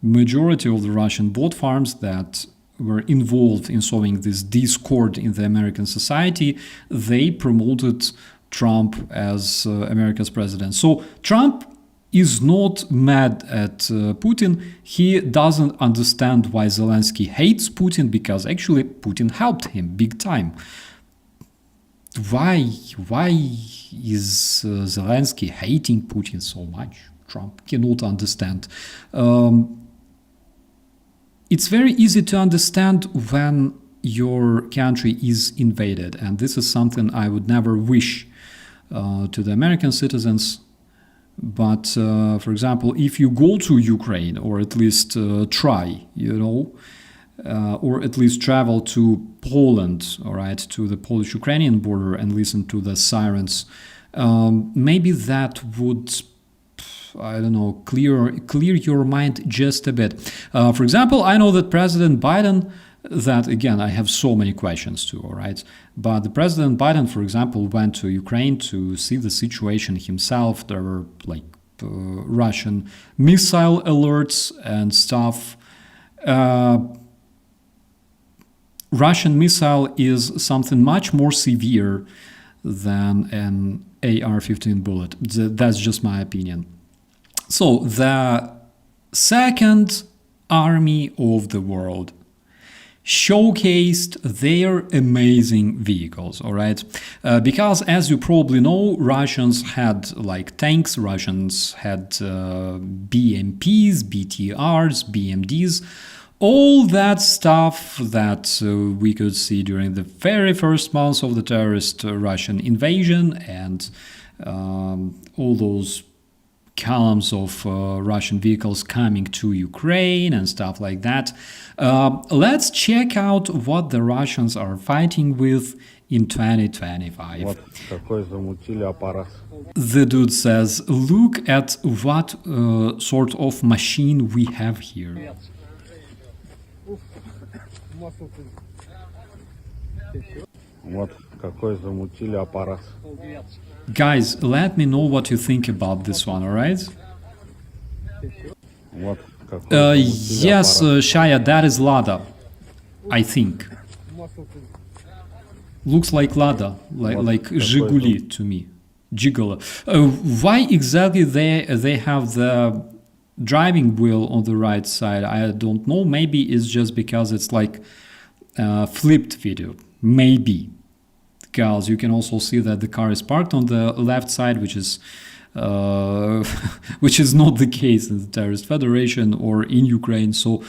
A: majority of the Russian bot farms that were involved in sowing this discord in the American society, they promoted Trump as America's president. So Trump is not mad at Putin. He doesn't understand why Zelensky hates Putin, because actually Putin helped him big time. Why is Zelensky hating Putin so much? Trump cannot understand. It's very easy to understand when your country is invaded, and this is something I would never wish to the American citizens. But, for example, if you go to Ukraine, or at least try, or at least travel to Poland, all right, to the Polish-Ukrainian border and listen to the sirens, maybe that would, I don't know, clear your mind just a bit. For example, I know that President Biden, that again, I have so many questions to, all right? But the President Biden, for example, went to Ukraine to see the situation himself. There were like Russian missile alerts and stuff. Russian missile is something much more severe than an AR-15 bullet. That's just my opinion. So the second army of the world showcased their amazing vehicles, all right? Because as you probably know, Russians had like tanks, Russians had BMPs, BTRs, BMDs, all that stuff that we could see during the very first months of the terrorist Russian invasion, and all those columns of Russian vehicles coming to Ukraine and stuff like that. Let's check out what the Russians are fighting with in 2025. The dude says, look at what sort of machine we have here. Guys, let me know what you think about this one, alright? Yes, Shaya, that is Lada, I think. Looks like Lada, like Zhiguli to me. Gigolo. Why exactly they have the driving wheel on the right side? I don't know. Maybe it's just because it's like flipped video. Maybe. Because you can also see that the car is parked on the left side, which is not the case in the Terrorist Federation or in Ukraine. So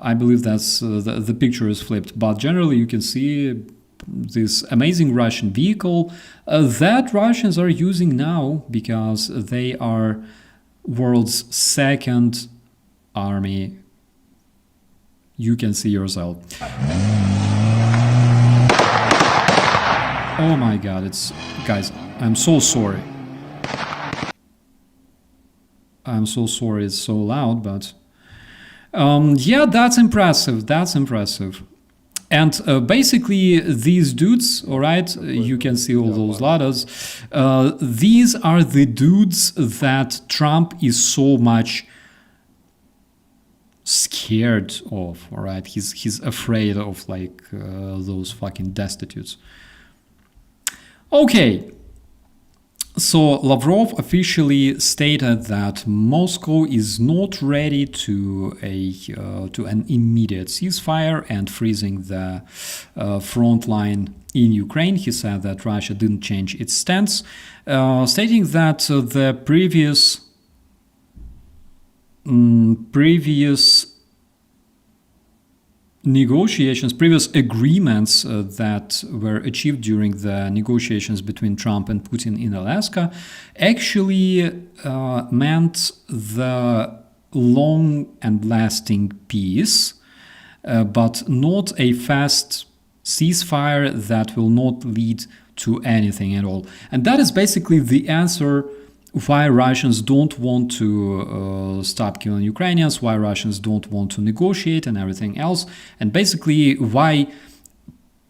A: I believe that's the picture is flipped. But generally, you can see this amazing Russian vehicle that Russians are using now because they are world's second army. You can see yourself. Oh my god, guys, I'm so sorry. I'm so sorry it's so loud, but yeah, that's impressive. And basically these dudes, all right, you can see all those Ladas. These are the dudes that Trump is so much scared of, all right? He's afraid of, like, those fucking destitutes. Okay, so Lavrov officially stated that Moscow is not ready to an immediate ceasefire and freezing the front line in Ukraine. He said that Russia didn't change its stance, stating that the previous previous agreements that were achieved during the negotiations between Trump and Putin in Alaska actually meant the long and lasting peace, but not a fast ceasefire that will not lead to anything at all. And that is basically the answer why Russians don't want to stop killing Ukrainians, why Russians don't want to negotiate and everything else, and basically why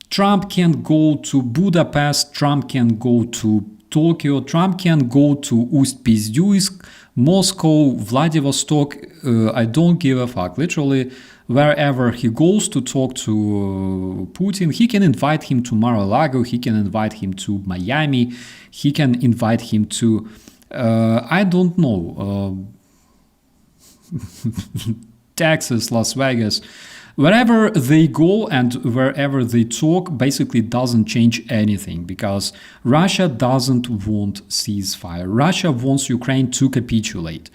A: Trump can go to Budapest, Trump can go to Tokyo, Trump can go to Ust-Pizdyuysk, Moscow, Vladivostok, I don't give a fuck. Literally, wherever he goes to talk to Putin, he can invite him to Mar-a-Lago, he can invite him to Miami, he can invite him to I don't know, Texas, Las Vegas, wherever they go and wherever they talk basically doesn't change anything, because Russia doesn't want ceasefire. Russia wants Ukraine to capitulate.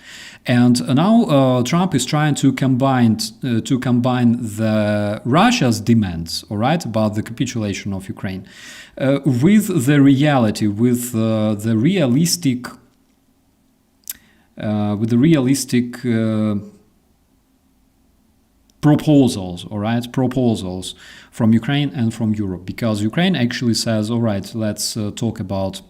A: And now Trump is trying to combine the Russia's demands, all right, about the capitulation of Ukraine, with the reality, with the realistic proposals, all right, proposals from Ukraine and from Europe, because Ukraine actually says, all right, let's talk about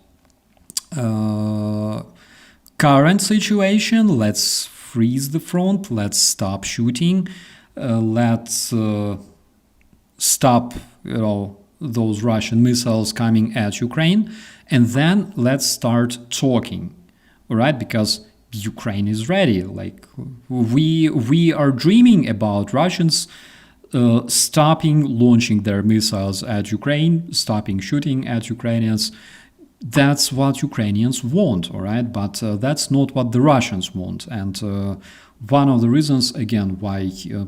A: current situation, let's freeze the front, let's stop shooting, let's stop, those Russian missiles coming at Ukraine, and then let's start talking, all right, because Ukraine is ready. Like we are dreaming about Russians stopping launching their missiles at Ukraine, stopping shooting at Ukrainians. That's what Ukrainians want, all right? But that's not what the Russians want. And one of the reasons, again, why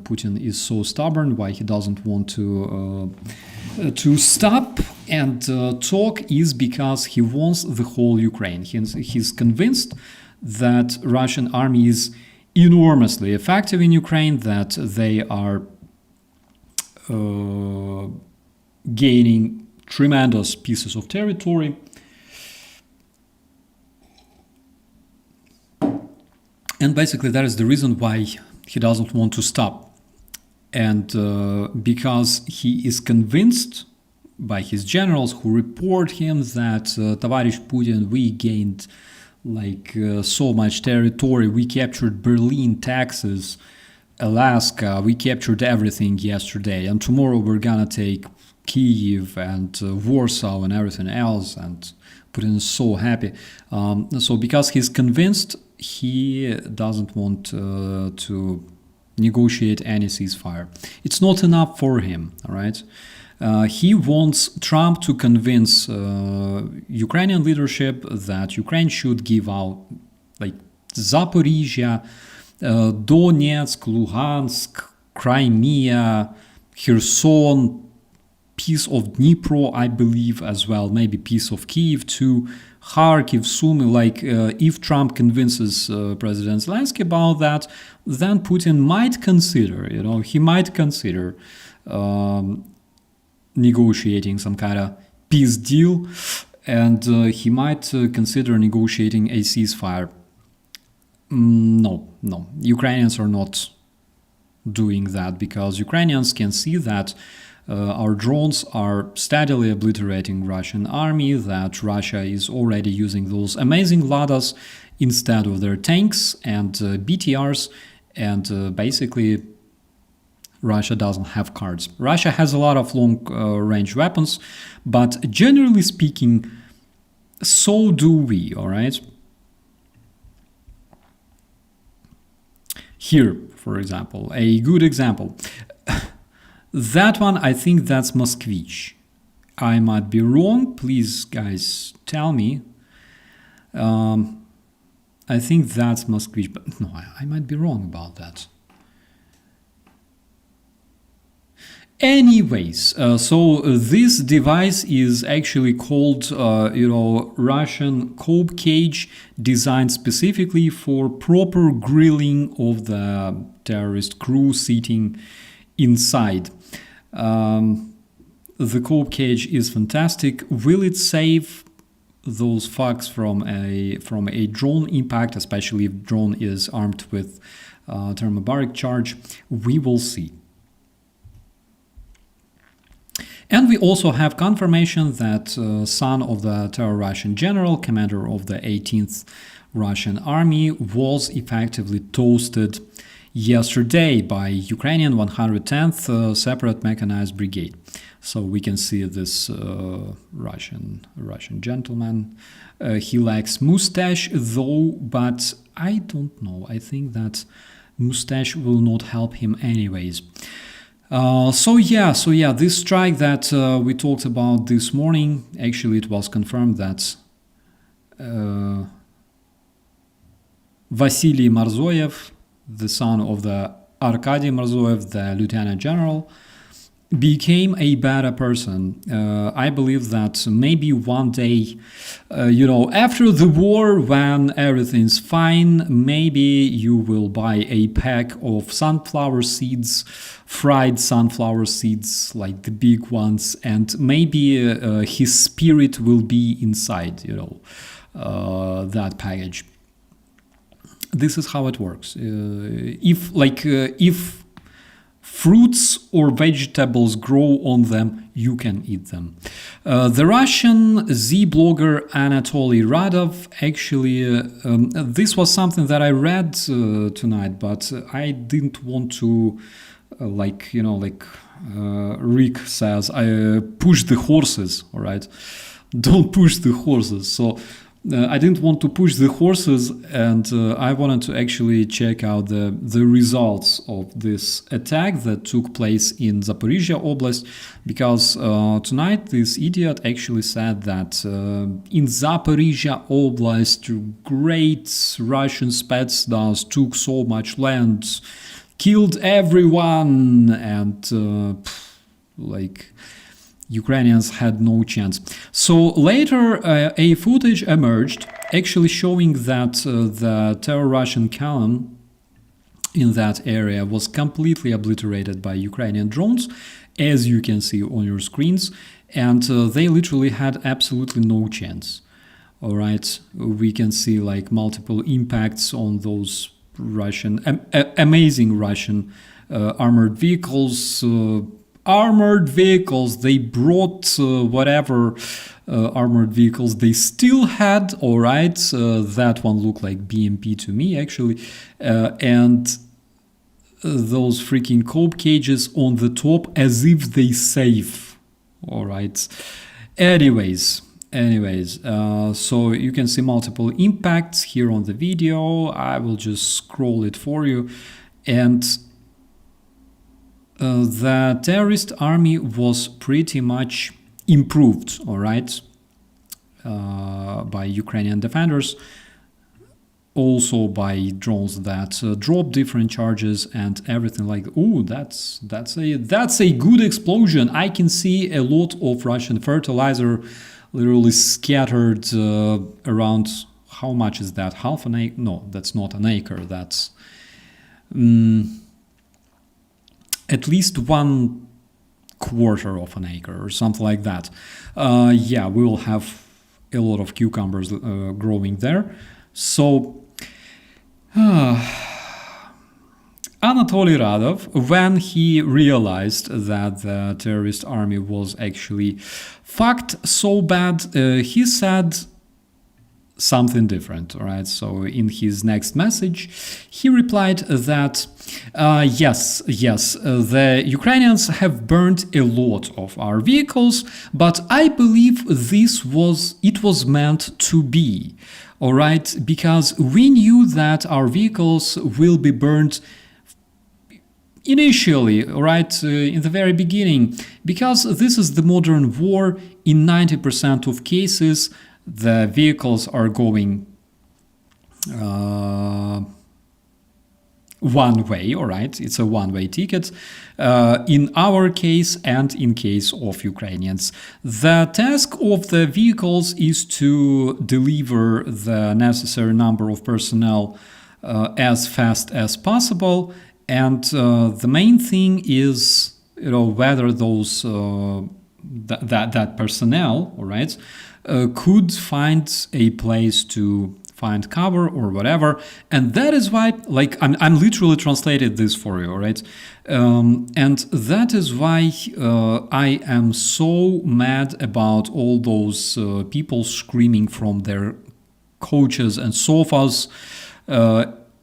A: Putin is so stubborn, why he doesn't want to stop and talk, is because he wants the whole Ukraine. He's convinced that Russian army is enormously effective in Ukraine, that they are gaining tremendous pieces of territory. And basically that is the reason why he doesn't want to stop. And because he is convinced by his generals who report him that Tavarish Putin, we gained so much territory, we captured Berlin, Texas, Alaska, we captured everything yesterday, and tomorrow we're gonna take Kyiv and Warsaw and everything else, and Putin is so happy. So because he's convinced, he doesn't want to negotiate any ceasefire. It's not enough for him, all right? He wants Trump to convince Ukrainian leadership that Ukraine should give out Zaporizhia, Donetsk, Luhansk, Crimea, Kherson, piece of Dnipro, I believe, as well, maybe piece of Kyiv too, Kharkiv, Sumy. If Trump convinces President Zelensky about that, then Putin might consider, he might consider negotiating some kind of peace deal, and he might consider negotiating a ceasefire. No, Ukrainians are not doing that, because Ukrainians can see that our drones are steadily obliterating Russian army, that Russia is already using those amazing Ladas instead of their tanks and BTRs, and basically Russia doesn't have cards. Russia has a lot of long-range weapons, but generally speaking, so do we, all right? Here, for example, a good example. That one, I think that's Moskvich. I might be wrong. Please, guys, tell me. I think that's Moskvich, but no, I might be wrong about that. Anyways, so this device is actually called, Russian cope cage, designed specifically for proper grilling of the terrorist crew sitting inside. The cope cage is fantastic. Will it save those fucks from a drone impact, especially if drone is armed with thermobaric charge? We will see. And we also have confirmation that son of the terror Russian general, commander of the 18th Russian army, was effectively toasted yesterday by Ukrainian 110th Separate Mechanized Brigade. So we can see this Russian gentleman. He lacks mustache though, but I don't know. I think that mustache will not help him anyways. So yeah, this strike that we talked about this morning, actually it was confirmed that Vasily Marzoyev, the son of the Arkady Marzoyev, the lieutenant general, became a better person. I believe that maybe one day, after the war, when everything's fine, maybe you will buy a pack of sunflower seeds, fried sunflower seeds, like the big ones, and maybe his spirit will be inside, that package. This is how it works. If fruits or vegetables grow on them, you can eat them. The Russian Z-blogger Anatoly Radov, actually, this was something that I read tonight, but I didn't want to, Rick says, I push the horses, all right? Don't push the horses. So I didn't want to push the horses, and I wanted to actually check out the results of this attack that took place in Zaporizhia Oblast, because tonight this idiot actually said that in Zaporizhia Oblast, great Russian Spetsnaz took so much land, killed everyone, and Ukrainians had no chance. So later a footage emerged actually showing that the terror Russian column in that area was completely obliterated by Ukrainian drones, as you can see on your screens, and they literally had absolutely no chance. All right, we can see multiple impacts on those amazing Russian armored vehicles. They brought whatever armored vehicles they still had, all right, that one looked like BMP to me, actually, and those freaking cope cages on the top as if they safe, all right. Anyways, so you can see multiple impacts here on the video. I will just scroll it for you, and the terrorist army was pretty much improved, all right, by Ukrainian defenders, also by drones that drop different charges and everything like. Oh, that's a good explosion. I can see a lot of Russian fertilizer literally scattered around. How much is that? Half an acre? No, that's not an acre. That's at least 1/4 of an acre or something like that. Yeah, we will have a lot of cucumbers growing there. So Anatoly Radov, when he realized that the terrorist army was actually fucked so bad, he said something different, all right? So in his next message, he replied that yes, the Ukrainians have burned a lot of our vehicles, but I believe it was meant to be, all right? Because we knew that our vehicles will be burned initially, all right, in the very beginning, because this is the modern war. In 90% of cases, the vehicles are going one way, all right? It's a one-way ticket in our case and in case of Ukrainians. The task of the vehicles is to deliver the necessary number of personnel as fast as possible, And the main thing is, whether those that personnel, all right, could find a place to find cover or whatever. And that is why, like, I'm literally translated this for you, all right? And that is why I am so mad about all those people screaming from their couches and sofas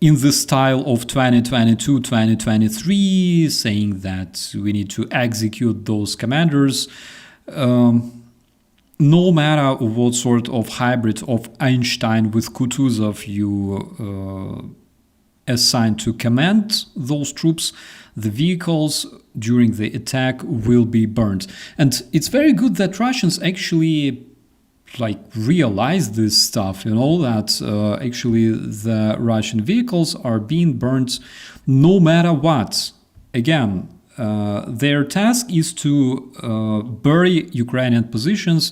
A: in the style of 2022, 2023, saying that we need to execute those commanders. No matter what sort of hybrid of Einstein with Kutuzov you assign to command those troops, the vehicles during the attack will be burned. And it's very good that Russians actually realize this stuff, that actually the Russian vehicles are being burned no matter what. Again, their task is to bury Ukrainian positions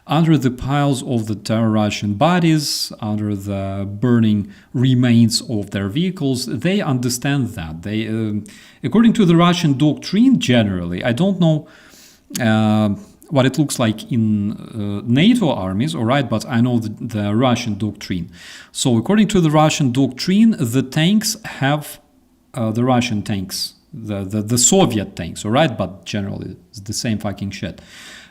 A: under the piles of the Russian bodies, under the burning remains of their vehicles. They understand that. They, according to the Russian doctrine generally, I don't know what it looks like in NATO armies, all right, but I know the Russian doctrine. So according to the Russian doctrine, the tanks have the Russian tanks, the Soviet tanks, all right, but generally it's the same fucking shit.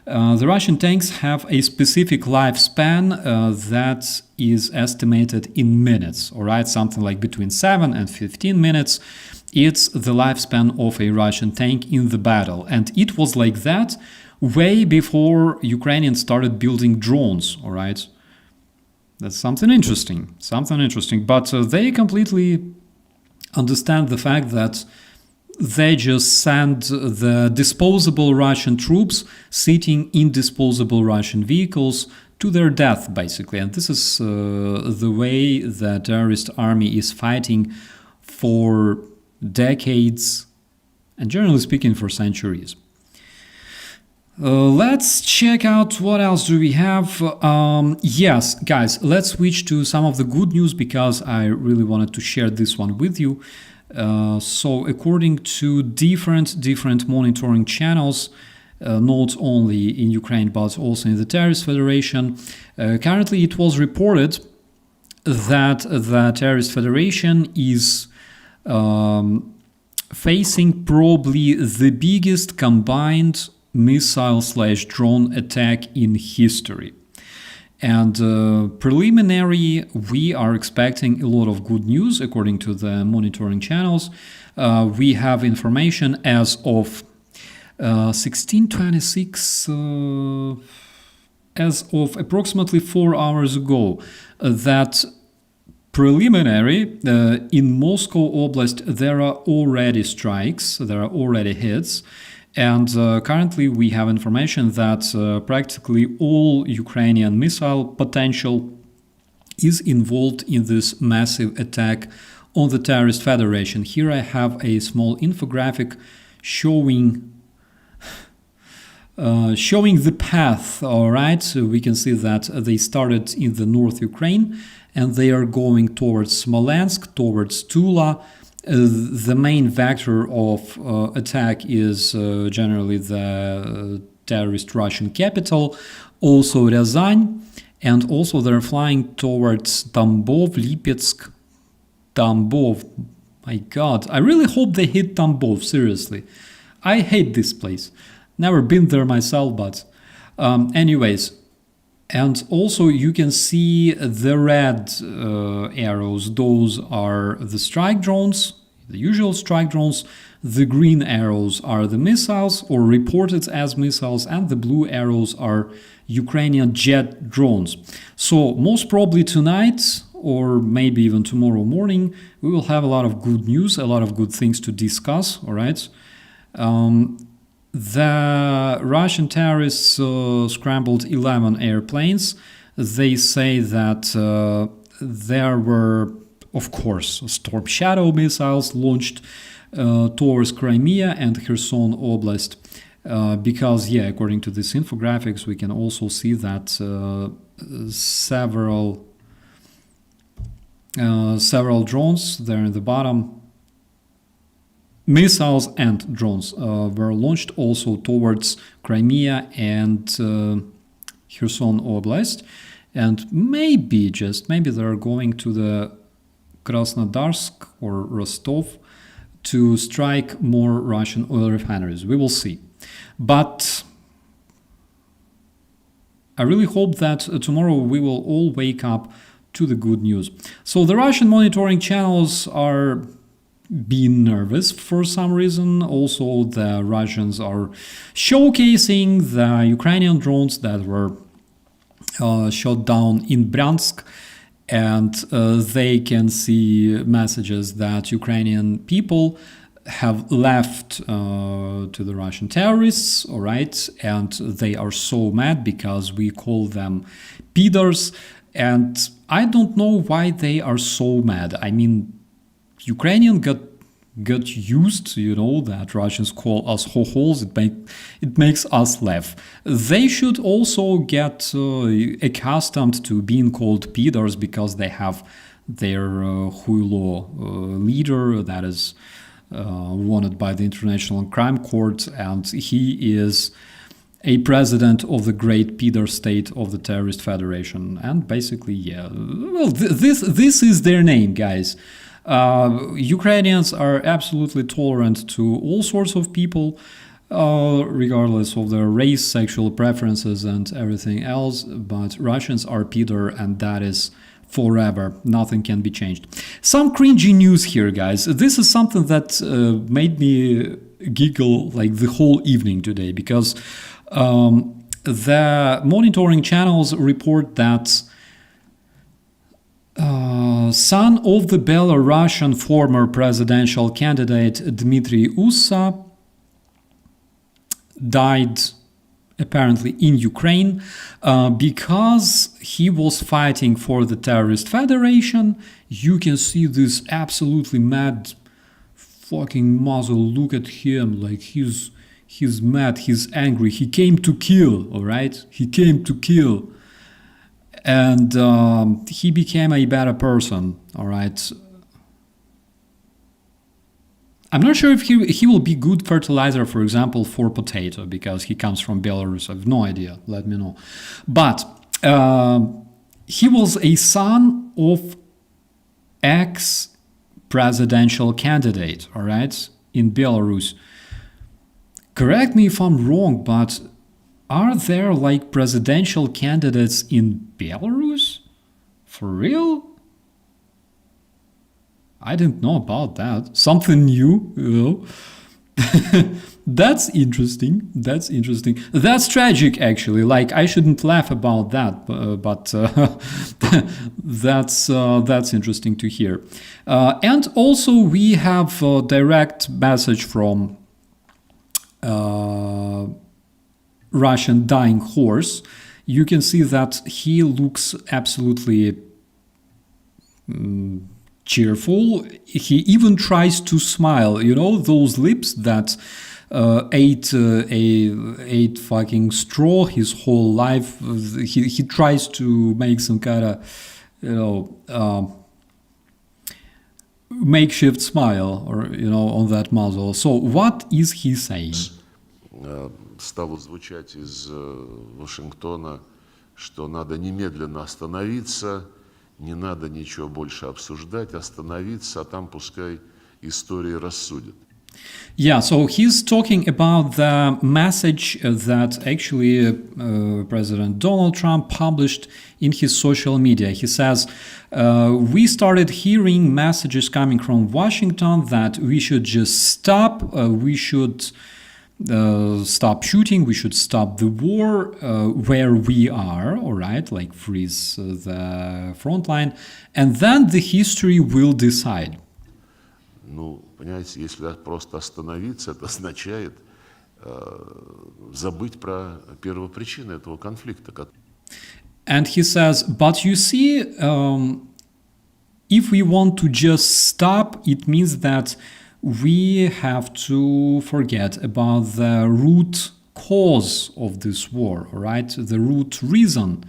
A: The Russian tanks have a specific lifespan that is estimated in minutes, all right, something like between 7 and 15 minutes. It's the lifespan of a Russian tank in the battle, and it was like that way before Ukrainians started building drones, all right? That's something interesting, but they completely understand the fact that they just send the disposable Russian troops sitting in disposable Russian vehicles to their death, basically. And this is the way the terrorist army is fighting for decades, and generally speaking, for centuries. Let's check out what else do we have. Yes, guys, let's switch to some of the good news because I really wanted to share this one with you. So according to different monitoring channels, not only in Ukraine but also in the Terrorist Federation, currently it was reported that the Terrorist Federation is facing probably the biggest combined missile/drone attack in history. And preliminary, we are expecting a lot of good news according to the monitoring channels. We have information as of 1626, as of approximately 4 hours ago, that preliminary, in Moscow Oblast, there are already strikes, there are already hits. And currently we have information that practically all Ukrainian missile potential is involved in this massive attack on the Terrorist Federation. Here I have a small infographic showing the path, all right? So we can see that they started in the North Ukraine and they are going towards Smolensk, towards Tula. The main vector of attack is generally the terrorist Russian capital, also Ryazan, and also they're flying towards Tambov, Lipetsk, Tambov. My God, I really hope they hit Tambov, seriously. I hate this place. Never been there myself, but anyways. And also you can see the red arrows. Those are the strike drones, the usual strike drones. The green arrows are the missiles or reported as missiles, and the blue arrows are Ukrainian jet drones. So most probably tonight or maybe even tomorrow morning, we will have a lot of good news, a lot of good things to discuss, all right? The Russian terrorists scrambled 11 airplanes. They say that there were, of course, Storm Shadow missiles launched towards Crimea and Kherson Oblast. Because, yeah, according to this infographics, we can also see that several drones there in the bottom, missiles and drones were launched also towards Crimea and Kherson Oblast, and maybe, just maybe, they're going to the Krasnodarsk or Rostov to strike more Russian oil refineries. We will see. But I really hope that tomorrow we will all wake up to the good news. So the Russian monitoring channels are being nervous for some reason. Also, the Russians are showcasing the Ukrainian drones that were shot down in Bryansk, and they can see messages that Ukrainian people have left to the Russian terrorists, all right, and they are so mad because we call them peders, and I don't know why they are so mad. I mean, Ukrainian got used, that Russians call us ho-holes. It makes us laugh. They should also get accustomed to being called peders because they have their Huilo leader that is wanted by the International Crime Court, and he is a president of the great Peter state of the terrorist federation. And basically, yeah, well, this is their name, guys. Ukrainians are absolutely tolerant to all sorts of people, regardless of their race, sexual preferences, and everything else. But Russians are Peter, and that is forever. Nothing can be changed. Some cringy news here, guys. This is something that made me giggle like the whole evening today, because the monitoring channels report that son of the Belarusian former presidential candidate Dmitry Ussa died apparently in Ukraine because he was fighting for the terrorist federation. You can see this absolutely mad fucking muzzle. Look at him, like he's mad, he's angry. He came to kill, all right? He came to kill. And he became a better person, all right? I'm not sure if he will be good fertilizer, for example, for potato, because he comes from Belarus. I have no idea. Let me know. But he was a son of ex-presidential candidate, all right, in Belarus. Correct me if I'm wrong, but are there like presidential candidates in Belarus? For real? I didn't know about that. Something new, That's interesting. That's interesting. That's tragic, actually. Like, I shouldn't laugh about that, but that's interesting to hear. And also, we have a direct message from Russian dying horse. You can see that he looks absolutely cheerful. He even tries to smile. Those lips that ate fucking straw his whole life. He tries to make some kind of makeshift smile, or on that muzzle. So what is he saying?
D: Стало звучать из Вашингтона, что надо немедленно остановиться, не надо ничего больше обсуждать, остановиться, а там пускай история рассудит.
A: Yeah, so he's talking about the message that actually President Donald Trump published in his social media. He says, we started hearing messages coming from Washington that we should just stop, we should stop shooting, we should stop the war where we are, all right, like freeze the front line, and then the history will decide.
D: Ну, понимаете, если просто остановиться, это означает забыть про первопричины этого конфликта.
A: And he says, but you see, if we want to just stop, it means that we have to forget about the root cause of this war, right? The root reason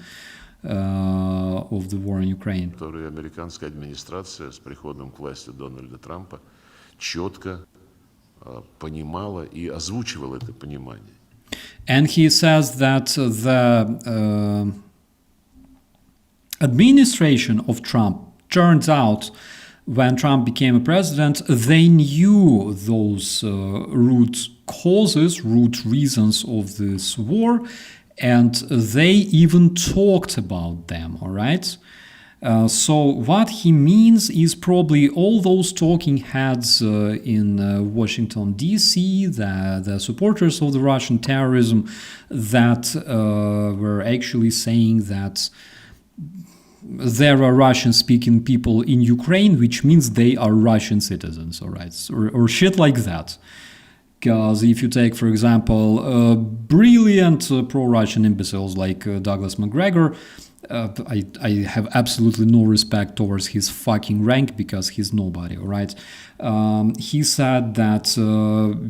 A: of the war in Ukraine.
D: Которую американская администрация с приходом к власти Дональда Трампа четко понимала и озвучивала это понимание.
A: And he says that the administration of Trump, turns out, when Trump became a president, they knew those root causes, root reasons of this war, and they even talked about them, all right? So what he means is probably all those talking heads in Washington, D.C., the supporters of the Russian terrorism that were actually saying that there are Russian-speaking people in Ukraine, which means they are Russian citizens, all right? Or shit like that. Because if you take, for example, brilliant pro-Russian imbeciles like Douglas McGregor, I have absolutely no respect towards his fucking rank because he's nobody, all right? He said that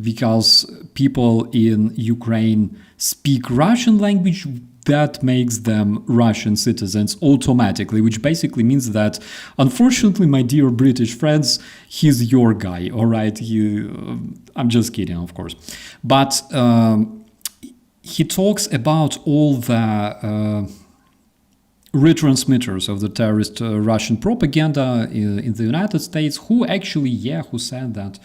A: because people in Ukraine speak Russian language, that makes them Russian citizens automatically, which basically means that, unfortunately, my dear British friends, he's your guy, all right? I'm just kidding, of course. But he talks about all the retransmitters of the terrorist Russian propaganda in the United States, who said that,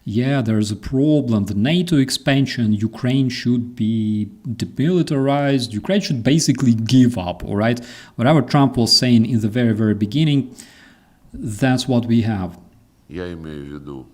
A: there's a problem, the NATO expansion, Ukraine should be demilitarized, Ukraine should basically give up, all right? Whatever Trump was saying in the very, very beginning, that's what we have.
D: Я имею в виду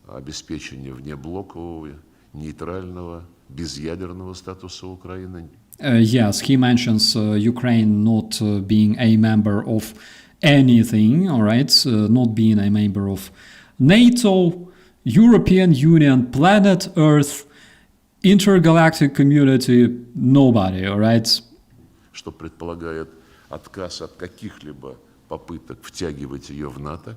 D: обеспечение внеблокового, нейтрального, безъядерного статуса Украины.
A: Yes, he mentions Ukraine not being a member of anything, all right? Not being a member of NATO, European Union, planet Earth, intergalactic community, nobody, all right?
D: Что предполагает отказ от каких-либо попыток втягивать ее в НАТО.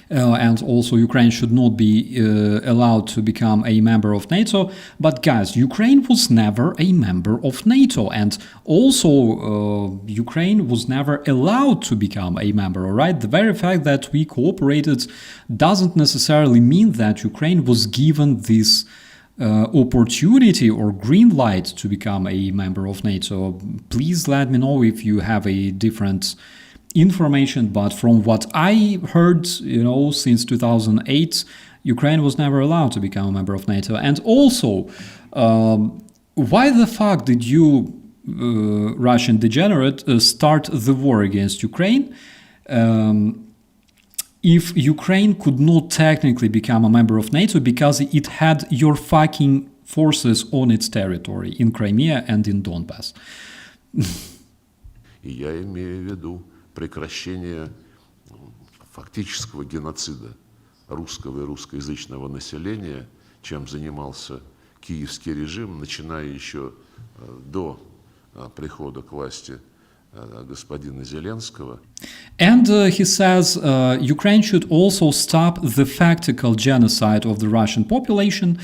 A: And also Ukraine should not be allowed to become a member of NATO. But guys, Ukraine was never a member of NATO. And also Ukraine was never allowed to become a member, all right? The very fact that we cooperated doesn't necessarily mean that Ukraine was given this opportunity or green light to become a member of NATO. Please let me know if you have a different information, but from what I heard, since 2008, Ukraine was never allowed to become a member of NATO. And also, why the fuck did you, Russian degenerate, start the war against Ukraine if Ukraine could not technically become a member of NATO because it had your fucking forces on its territory in Crimea and in Donbass?
D: И я имею в виду прекращение фактического геноцида русского и русскоязычного населения, чем занимался киевский режим, начиная еще до прихода к власти господина Зеленского.
A: And he says Ukraine should also stop the factical genocide of the Russian population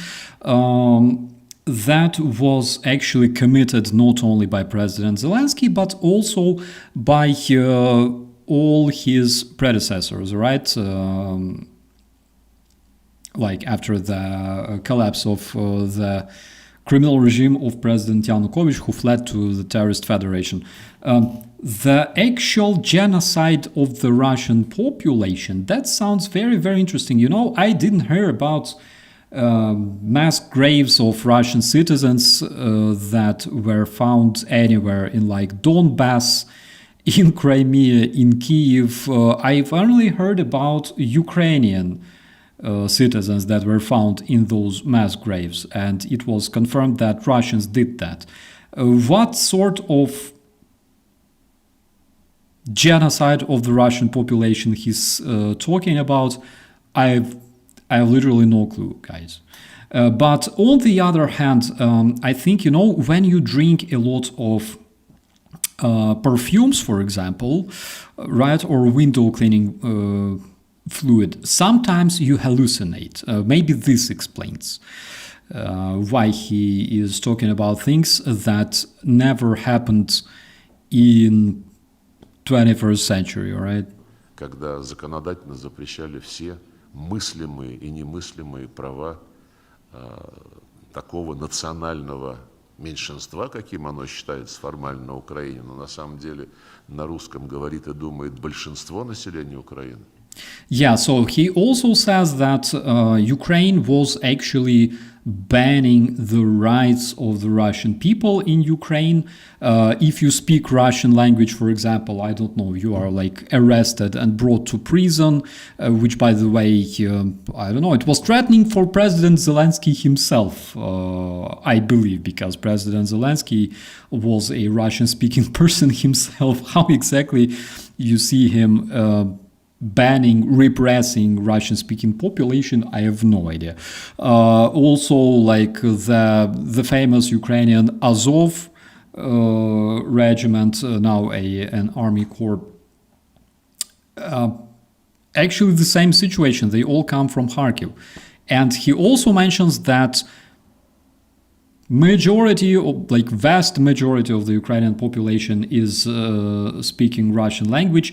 A: that was actually committed not only by President Zelensky, but also by all his predecessors, right? Like after the collapse of the criminal regime of President Yanukovych, who fled to the terrorist federation. The actual genocide of the Russian population, that sounds very, very interesting. I didn't hear about mass graves of Russian citizens that were found anywhere in like Donbass, in Crimea, in Kiev. I've only heard about Ukrainian citizens that were found in those mass graves, and it was confirmed that Russians did that. What sort of genocide of the Russian population he's talking about, I've literally no clue, guys. But on the other hand, I think, when you drink a lot of perfumes, for example, right, or window cleaning fluid, sometimes you hallucinate. Maybe this explains why he is talking about things that never happened in 21st century, right?
D: Когда законодательно запрещали все мыслимые и немыслимые права такого национального меньшинства, каким оно считается формально на Украине, но на самом деле на русском говорит и думает большинство населения Украины.
A: Yeah, so he also says that Ukraine was actually banning the rights of the Russian people in Ukraine. If you speak Russian language, for example, I don't know, you are like arrested and brought to prison, which, by the way, I don't know, it was threatening for President Zelensky himself, I believe, because President Zelensky was a Russian-speaking person himself. How exactly you see him banning, repressing Russian-speaking population, I have no idea. Also, like the famous Ukrainian Azov regiment, now an army corps. Actually, the same situation. They all come from Kharkiv, and he also mentions that majority, of, like vast majority of the Ukrainian population is speaking Russian language.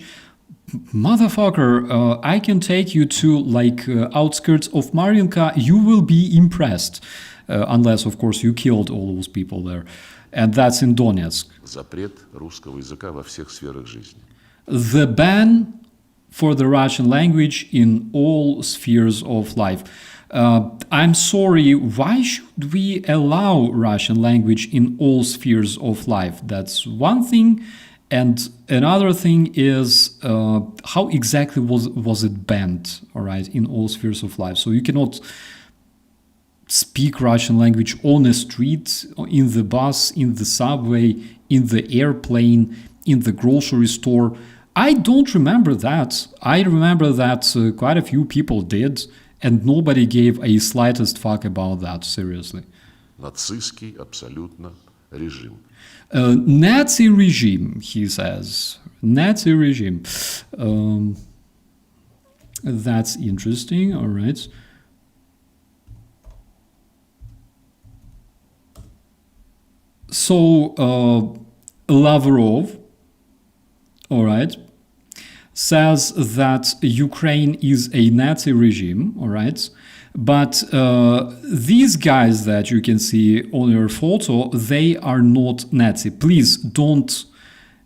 A: Motherfucker, I can take you to like outskirts of Mariinka, you will be impressed. Unless, of course, you killed all those people there. And that's in Donetsk.
D: Запрет русского языка во всех сферах жизни.
A: The ban for the Russian language in all spheres of life. I'm sorry, why should we allow Russian language in all spheres of life? That's one thing. And another thing is how exactly was it banned, all right, in all spheres of life. So you cannot speak Russian language on the street, in the bus, in the subway, in the airplane, in the grocery store. I don't remember that. I remember that quite a few people did, and nobody gave a slightest fuck about that, seriously.
D: Нацистский абсолютно режим.
A: Nazi regime, he says. Nazi regime. That's interesting, all right. So, Lavrov, all right, says that Ukraine is a Nazi regime, all right. But these guys that you can see on your photo, they are not Nazi. Please don't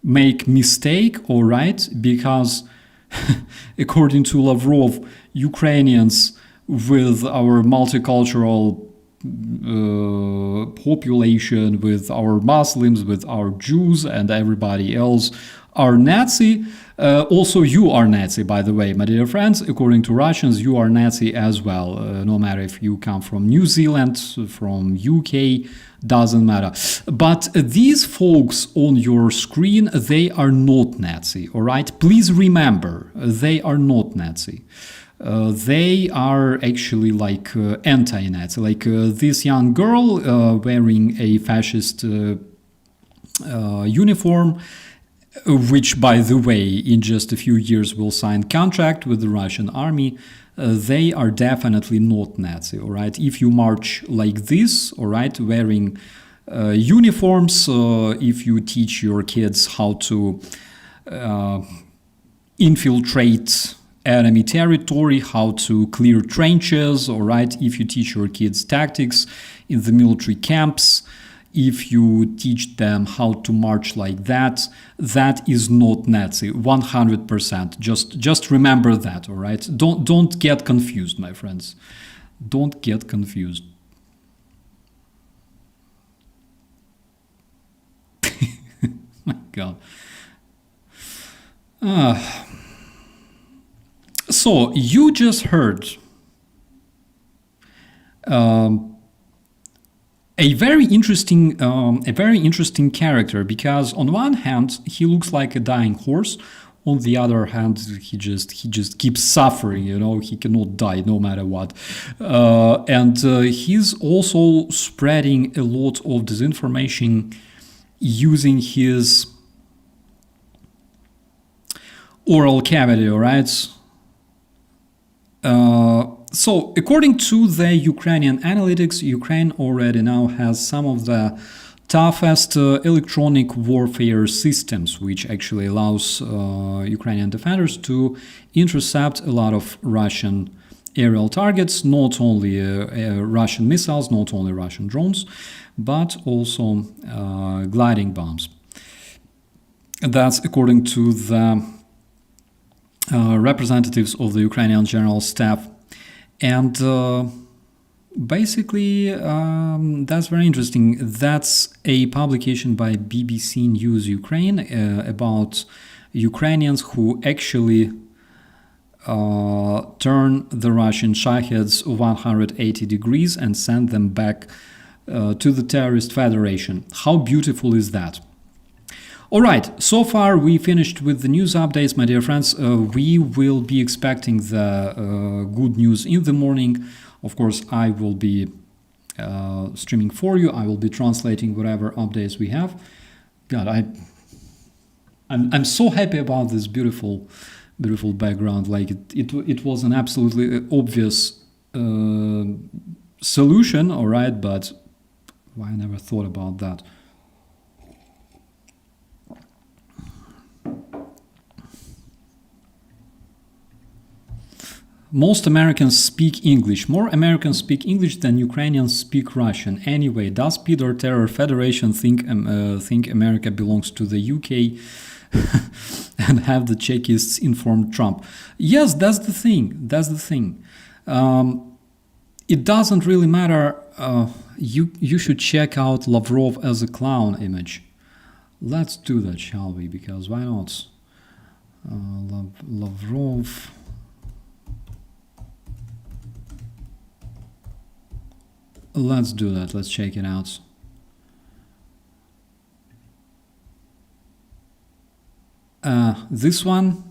A: make mistake, all right? Because according to Lavrov, Ukrainians with our multicultural population, with our Muslims, with our Jews and everybody else are Nazi. Also, you are Nazi, by the way, my dear friends. According to Russians, you are Nazi as well. No matter if you come from New Zealand, from UK, doesn't matter. But these folks on your screen, they are not Nazi, all right? Please remember, they are not Nazi. They are actually like anti-Nazi. Like this young girl wearing a fascist uniform, which, by the way, in just a few years will sign contract with the Russian army, they are definitely not Nazi, all right? If you march like this, all right, wearing uniforms, if you teach your kids how to infiltrate enemy territory, how to clear trenches, all right, if you teach your kids tactics in the military camps, if you teach them how to march like that, that is not Nazi, 100%. Just remember that, all right? Don't get confused, my friends. Don't get confused. My God. So you just heard a very interesting character, because on one hand he looks like a dying horse, on the other hand he just keeps suffering, you know, he cannot die no matter what, and he's also spreading a lot of disinformation using his oral cavity, all right? So, according to the Ukrainian analytics, Ukraine already now has some of the toughest electronic warfare systems, which actually allows Ukrainian defenders to intercept a lot of Russian aerial targets, not only Russian missiles, not only Russian drones, but also gliding bombs. That's according to the representatives of the Ukrainian General Staff. And basically, that's very interesting. That's a publication by BBC News Ukraine about Ukrainians who actually turn the Russian Shaheds 180 degrees and send them back to the terrorist federation. How beautiful is that? All right, so far we finished with the news updates, my dear friends. We will be expecting the good news in the morning. Of course, I will be streaming for you. I will be translating whatever updates we have. God, I'm so happy about this beautiful background. Like it was an absolutely obvious solution, all right, but I never thought about that. Most Americans speak English. More Americans speak English than Ukrainians speak Russian. Anyway, does Peter Terror Federation think America belongs to the UK and have the Czechists inform Trump? Yes, that's the thing. It doesn't really matter. You should check out Lavrov as a clown image. Let's do that, shall we? Because why not? Lavrov. Let's do that. Let's check it out. This one,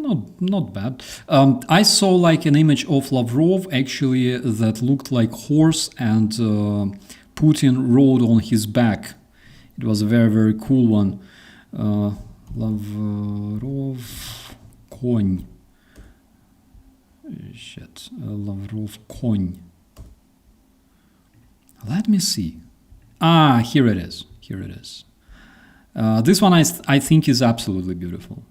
A: not bad. I saw like an image of Lavrov actually that looked like horse, and Putin rode on his back. It was a very, very cool one. Lavrov конь. Shit, Lavrov конь. Let me see. Here it is. This one I think is absolutely beautiful.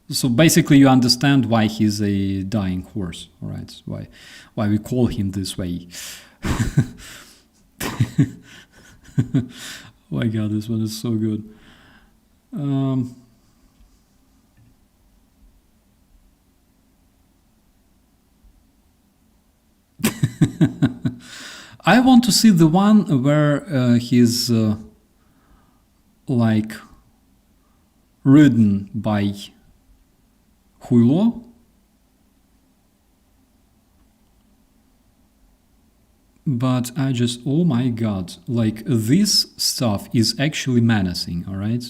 A: So basically you understand why he's a dying horse, all right? Why we call him this way. Oh my god, this one is so good. I want to see the one where he's like ridden by Huilo. But I just, oh my god, like this stuff is actually menacing, all right?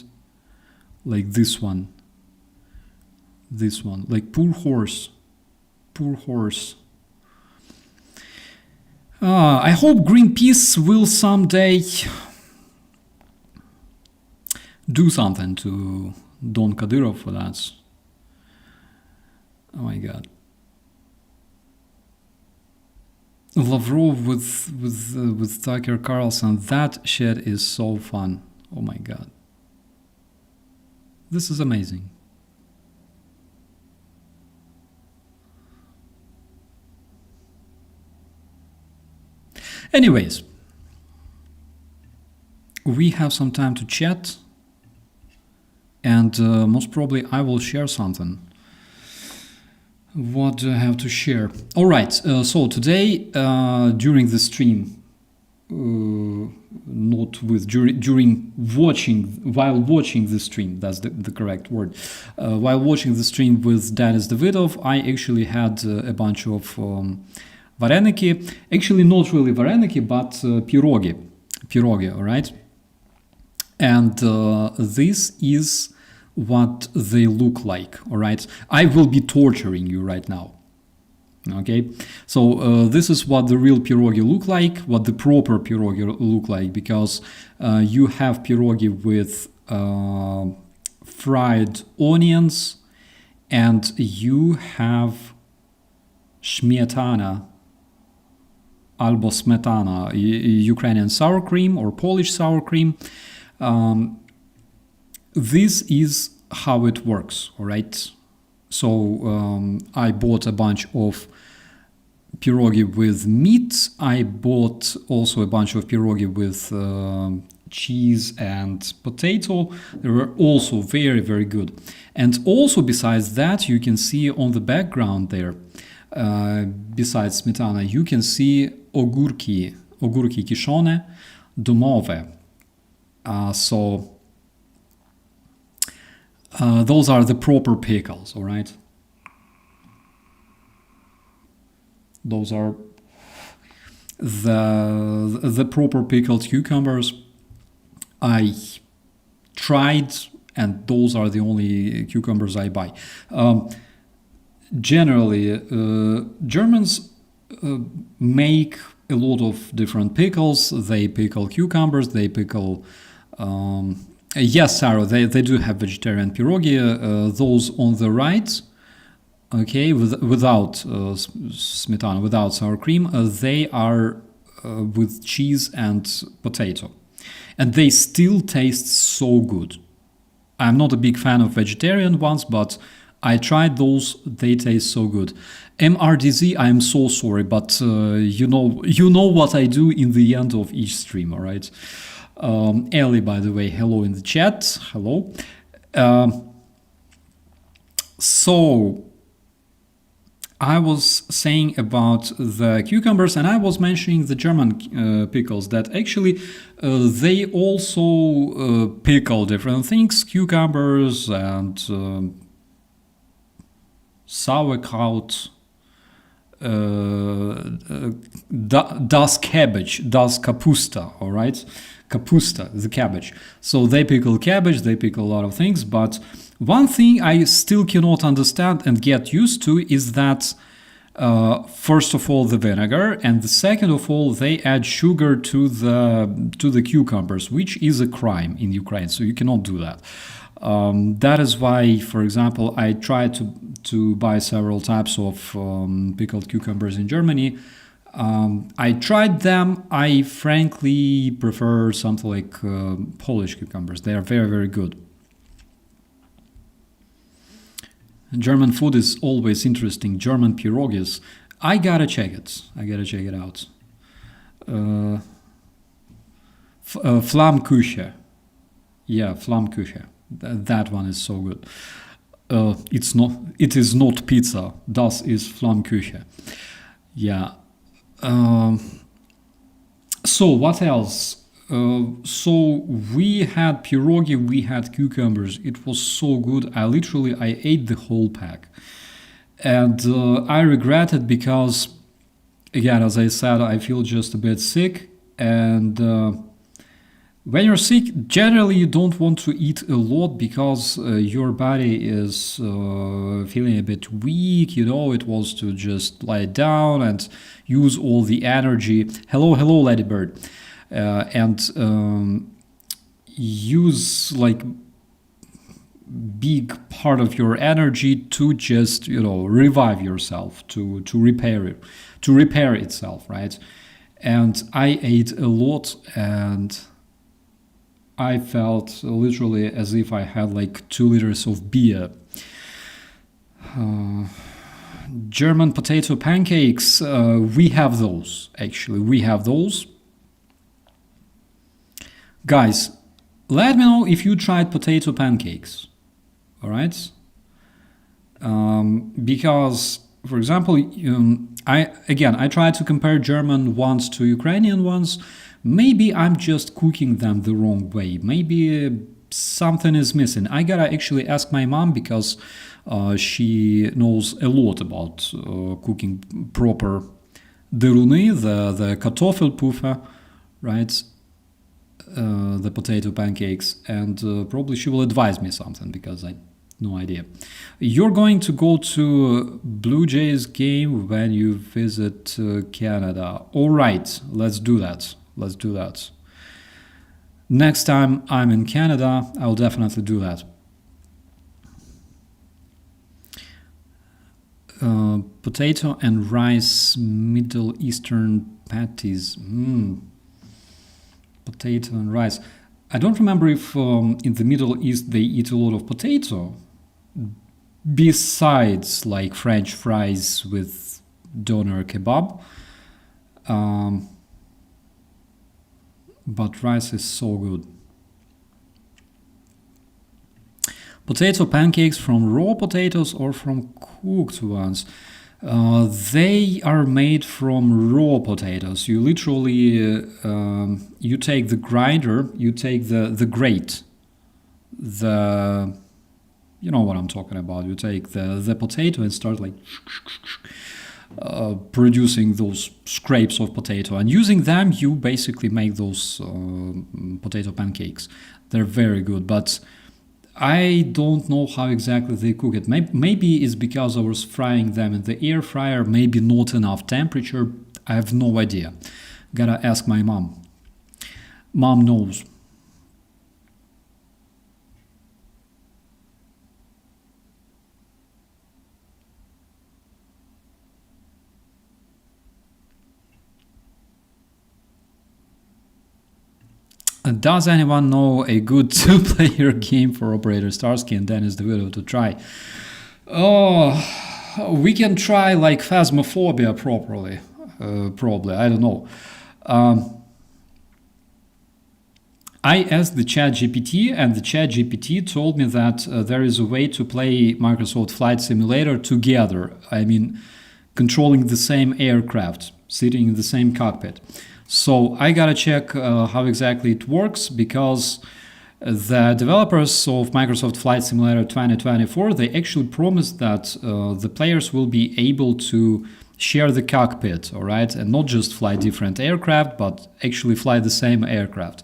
A: Like this one, like poor horse. I hope Greenpeace will someday do something to Don Kadyrov for that. Oh my god. Lavrov with Tucker Carlson, that shit is so fun. Oh my god. This is amazing. Anyways, we have some time to chat, and most probably I will share something. What do I have to share? All right, so today during the stream, while watching the stream, that's the correct word. While watching the stream with Denis Davidov, I actually had a bunch of vareniki, actually not really vareniki, but pirogi, all right? And this is what they look like, all right? I will be torturing you right now, okay? So this is what the real pirogi look like, what the proper pirogi look like, because you have pirogi with fried onions, and you have śmietana, albo smetana, Ukrainian sour cream or Polish sour cream. This is how it works, all right? So I bought a bunch of pierogi with meat. I bought also a bunch of pierogi with cheese and potato. They were also very, very good. And also besides that, you can see on the background there, besides smetana, you can see ogórki kiszone, domowe. So those are the proper pickles, all right? Those are the proper pickled cucumbers. I tried, and those are the only cucumbers I buy. Generally, Germans make a lot of different pickles. They pickle cucumbers, they pickle... yes, Sarah, they do have vegetarian pierogi. Those on the right, okay, without smetana, without sour cream, they are with cheese and potato. And they still taste so good. I'm not a big fan of vegetarian ones, but I tried those, they taste so good. MRDZ, I'm so sorry, but you know what I do in the end of each stream, all right? Ellie, by the way, hello in the chat. Hello. So I was saying about the cucumbers, and I was mentioning the German pickles, that actually they also pickle different things, cucumbers and sauerkraut, das cabbage, das kapusta, all right? Kapusta, the cabbage. So they pickle cabbage, they pickle a lot of things, but one thing I still cannot understand and get used to is that first of all the vinegar, and the second of all they add sugar to the cucumbers, which is a crime in Ukraine, so you cannot do that. That is why, for example, I tried to buy several types of pickled cucumbers in Germany. I tried them. I frankly prefer something like Polish cucumbers. They are very, very good. German food is always interesting. German pierogies. I gotta check it. out. Flammküche. Yeah, Flammküche. That one is so good. It is not pizza. Das ist Flammküche. Yeah. So what else? So we had pierogi, we had cucumbers. It was so good. I ate the whole pack. And I regret it because, again, as I said, I feel just a bit sick. And when you're sick, generally you don't want to eat a lot because your body is feeling a bit weak. It wants to just lie down and use all the energy. Hello, Ladybird. And use like big part of your energy to just revive yourself, to repair itself, right? And I ate a lot, and I felt literally as if I had like 2 liters of beer. German potato pancakes, we have those, actually. We have those. Guys, let me know if you tried potato pancakes, all right? Because, for example, I tried to compare German ones to Ukrainian ones. Maybe I'm just cooking them the wrong way. Maybe something is missing. I gotta actually ask my mom because she knows a lot about cooking proper deruny, the Kartoffelpuffer, right? The potato pancakes, and probably she will advise me something because I no idea. You're going to go to Blue Jays game when you visit Canada. All right, let's do that. Next time I'm in Canada, I'll definitely do that. Potato and rice Middle Eastern patties. Potato and rice. I don't remember if in the Middle East they eat a lot of potato, besides like French fries with doner kebab. But rice is so good. Potato pancakes from raw potatoes or from cooked ones? They are made from raw potatoes. You literally you take the grinder, you take the grate, you know what I'm talking about. You take the potato and start like producing those scrapes of potato, and using them you basically make those potato pancakes. They're very good, but I don't know how exactly they cook it. Maybe it's because I was frying them in the air fryer, maybe not enough temperature. I have no idea. Gotta ask my mom. Mom knows. Does anyone know a good two-player game for Operator Starsky and Dennis DeVito to try? Oh, we can try like Phasmophobia properly. Probably, I don't know. I asked the ChatGPT, and the ChatGPT told me that there is a way to play Microsoft Flight Simulator together. I mean, controlling the same aircraft, sitting in the same cockpit. So I gotta check how exactly it works, because the developers of Microsoft Flight Simulator 2024, they actually promised that the players will be able to share the cockpit, all right, and not just fly different aircraft, but actually fly the same aircraft.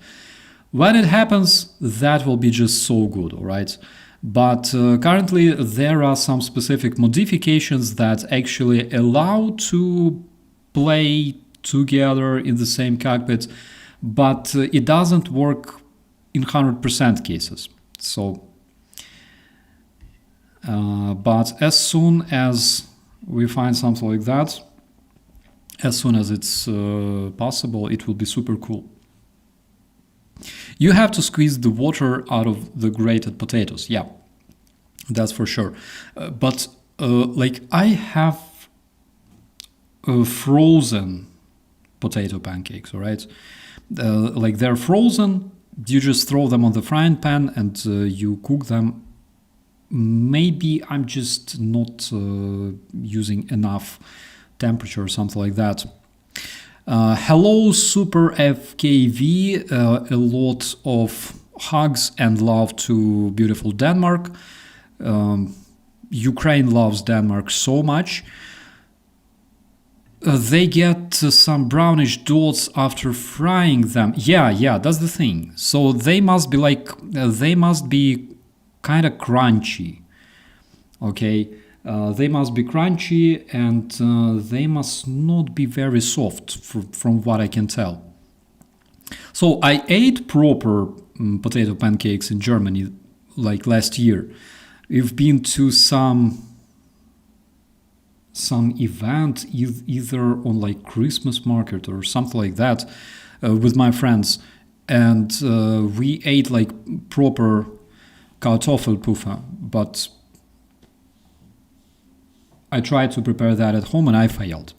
A: When it happens, that will be just so good, all right? But currently there are some specific modifications that actually allow to play together in the same cockpit, but it doesn't work in 100% cases. So, but as soon as we find something like that, as soon as it's possible, it will be super cool. You have to squeeze the water out of the grated potatoes. Yeah, that's for sure. But like I have frozen potato pancakes, all right? Like they're frozen, you just throw them on the frying pan and you cook them. Maybe I'm just not using enough temperature or something like that. Hello, Super FKV. A lot of hugs and love to beautiful Denmark. Ukraine loves Denmark so much. They get some brownish dots after frying them. Yeah, that's the thing. So they must be kind of crunchy. Okay, they must be crunchy, and they must not be very soft, from what I can tell. So I ate proper potato pancakes in Germany like last year. We've been to some event, either on like Christmas market or something like that, with my friends, and we ate like proper Kartoffelpuffer, but I tried to prepare that at home and I failed.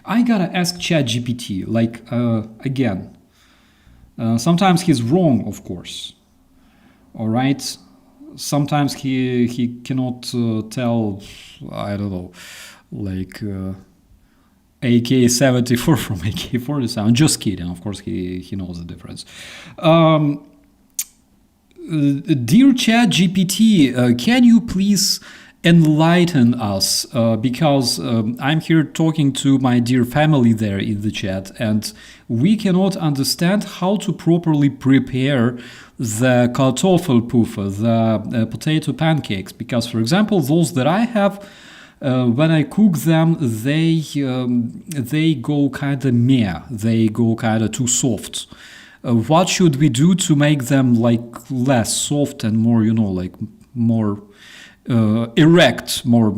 A: I gotta ask ChatGPT, like again, sometimes he's wrong, of course, all right? Sometimes he cannot tell, I don't know, like AK-74 from AK-47. Just kidding. Of course, he knows the difference. Dear ChatGPT, can you please enlighten us? Because I'm here talking to my dear family there in the chat, and we cannot understand how to properly prepare the Kartoffelpuffer, the potato pancakes. Because, for example, those that I have, when I cook them, they go kind of meh. They go kind of too soft. What should we do to make them like less soft and more, like more erect, more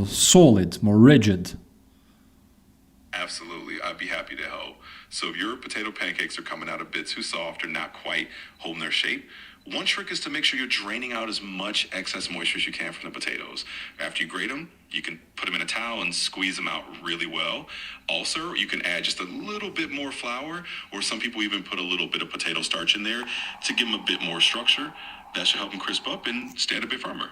A: solid, more rigid?
C: Absolutely, I'd be happy to help. So if your potato pancakes are coming out a bit too soft or not quite holding their shape, one trick is to make sure you're draining out as much excess moisture as you can from the potatoes. After you grate them, you can put them in a towel and squeeze them out really well. Also, you can add just a little bit more flour, or some people even put a little bit of potato starch in there to give them a bit more structure. That should help them crisp up and stand a bit firmer.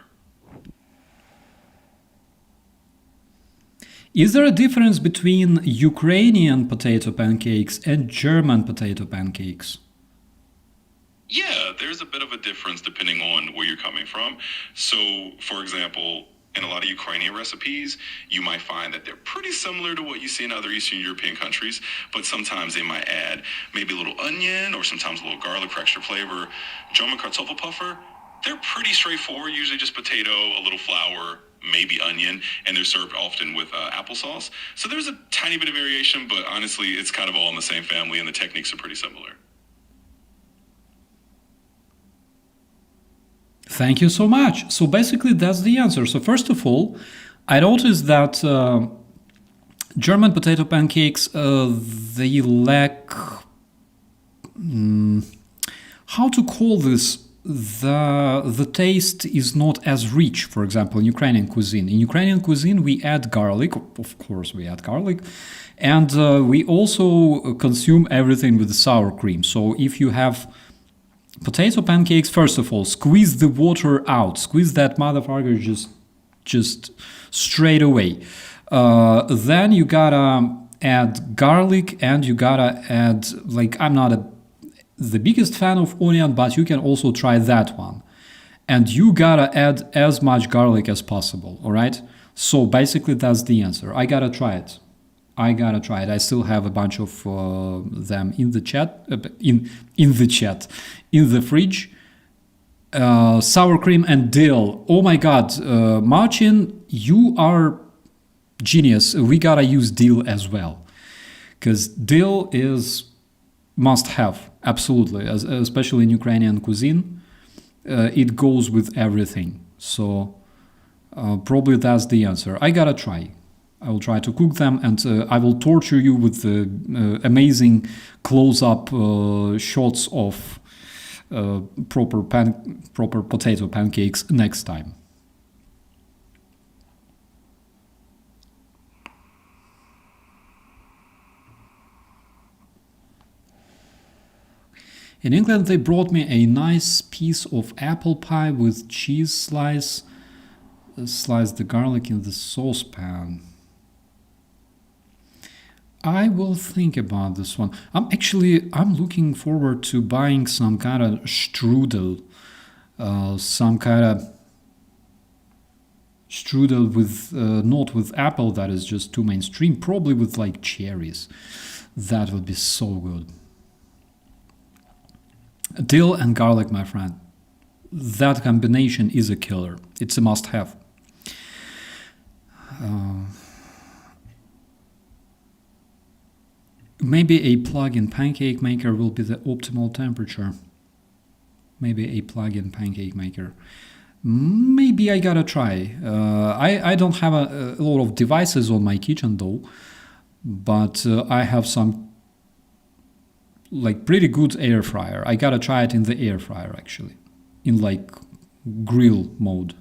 A: Is there a difference between Ukrainian potato pancakes and German potato pancakes?
C: Yeah, there's a bit of a difference depending on where you're coming from. So, for example, in a lot of Ukrainian recipes, you might find that they're pretty similar to what you see in other Eastern European countries, but sometimes they might add maybe a little onion or sometimes a little garlic for extra flavor. German Kartoffelpuffer, they're pretty straightforward, usually just potato, a little flour, maybe onion, and they're served often with applesauce. So there's a tiny bit of variation, but honestly, it's kind of all in the same family and the techniques are pretty similar.
A: Thank you so much. So basically, that's the answer. So first of all, I noticed that German potato pancakes, they lack, how to call this? The taste is not as rich, for example, in Ukrainian cuisine. In Ukrainian cuisine, we add garlic. Of course, we add garlic. And we also consume everything with sour cream. So if you have potato pancakes, first of all, squeeze the water out. Squeeze that motherfucker just straight away. Then you gotta add garlic and you gotta add, like, I'm not the biggest fan of onion, but you can also try that one. And you gotta add as much garlic as possible, all right? So basically that's the answer. I gotta try it. I still have a bunch of them in the chat, in the fridge. Sour cream and dill. Oh my God, Marcin, you are genius. We gotta use dill as well, because dill is must have, absolutely, especially in Ukrainian cuisine. It goes with everything. So probably that's the answer. I gotta try. I will try to cook them, and I will torture you with the amazing close-up shots of proper potato pancakes next time. In England, they brought me a nice piece of apple pie with cheese slice. Slice the garlic in the saucepan. I will think about this one. I'm looking forward to buying some kind of strudel, with not with apple, that is just too mainstream. Probably with like cherries. That would be so good. Dill and garlic, my friend. That combination is a killer. It's a must-have. Maybe a plug-in pancake maker will be the optimal temperature. Maybe a plug-in pancake maker. Maybe I gotta try. I don't have a lot of devices on my kitchen though, but I have some like pretty good air fryer. I gotta try it in the air fryer actually, in like grill mode.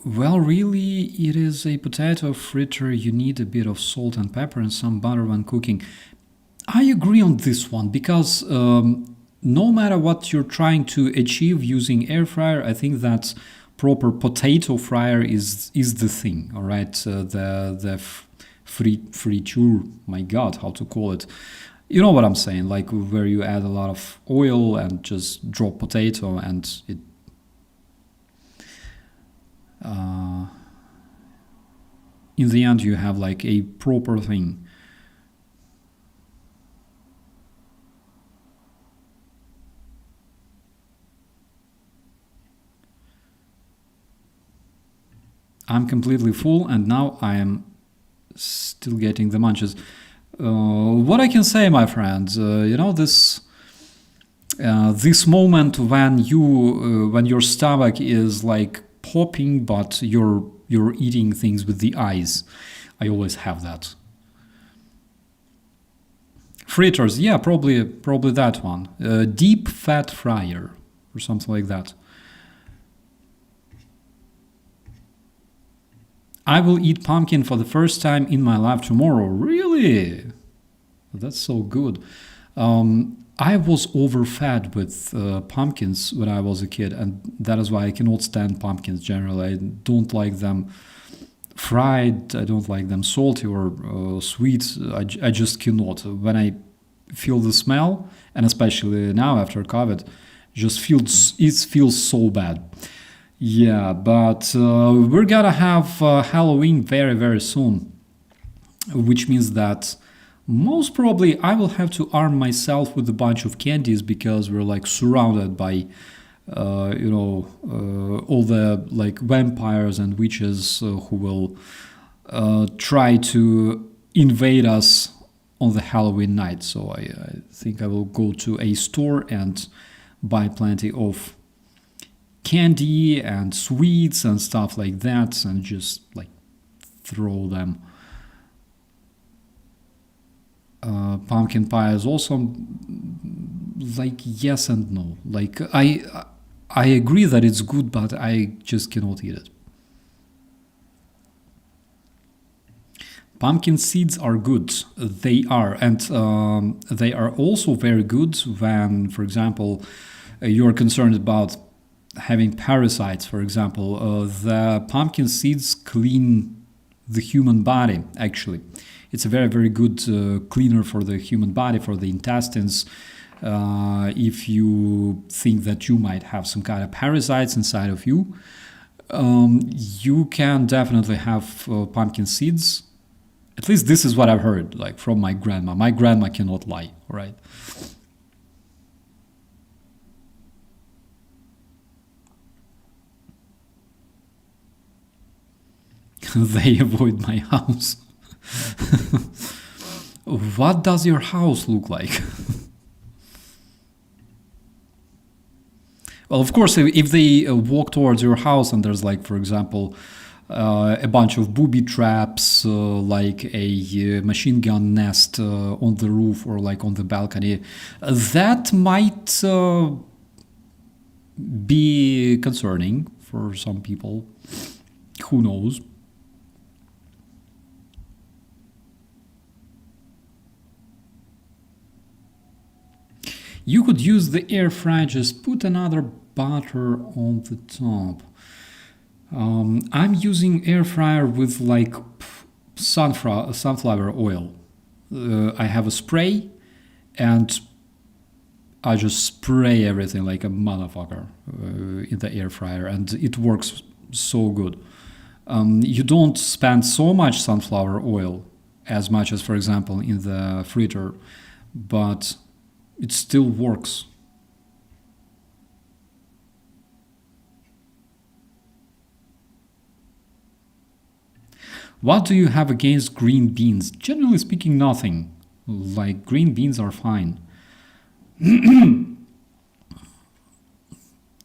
A: Well, really, it is a potato fritter. You need a bit of salt and pepper and some butter when cooking. I agree on this one because no matter what you're trying to achieve using air fryer, I think that proper potato fryer is the thing. All right, the friture. My God, how to call it? You know what I'm saying? Like where you add a lot of oil and just drop potato and it. In the end, you have like a proper thing. I'm completely full, and now I am still getting the munches. What I can say, my friends, this moment when your stomach is like popping, but you're eating things with the eyes. I always have that. Fritters, yeah, probably that one. Deep fat fryer or something like that. I will eat pumpkin for the first time in my life tomorrow. Really? That's so good. I was overfed with pumpkins when I was a kid, and that is why I cannot stand pumpkins generally. I don't like them fried, I don't like them salty or sweet. I just cannot. When I feel the smell, and especially now after COVID, it feels so bad. Yeah, but we're gonna have Halloween very, very soon, which means that most probably I will have to arm myself with a bunch of candies because we're like surrounded by, all the like vampires and witches who will try to invade us on the Halloween night. So I think I will go to a store and buy plenty of candy and sweets and stuff like that and just like throw them. Pumpkin pie is also like yes and no. Like I agree that it's good, but I just cannot eat it. Pumpkin seeds are good. They are, and they are also very good when, for example, you're concerned about having parasites. For example, the pumpkin seeds clean the human body. Actually, it's a very, very good cleaner for the human body, for the intestines. If you think that you might have some kind of parasites inside of you, you can definitely have pumpkin seeds. At least this is what I've heard, like from my grandma. My grandma cannot lie, right? They avoid my house. What does your house look like? Well, of course, if they walk towards your house and there's like, for example, a bunch of booby traps, like a machine gun nest on the roof or like on the balcony, that might be concerning for some people. Who knows? You could use the air fryer, just put another butter on the top. I'm using air fryer with like sunflower oil. I have a spray and I just spray everything like a motherfucker in the air fryer, and it works so good. You don't spend so much sunflower oil as much as, for example, in the fritter, but it still works. What do you have against green beans? Generally speaking, nothing. Like, green beans are fine.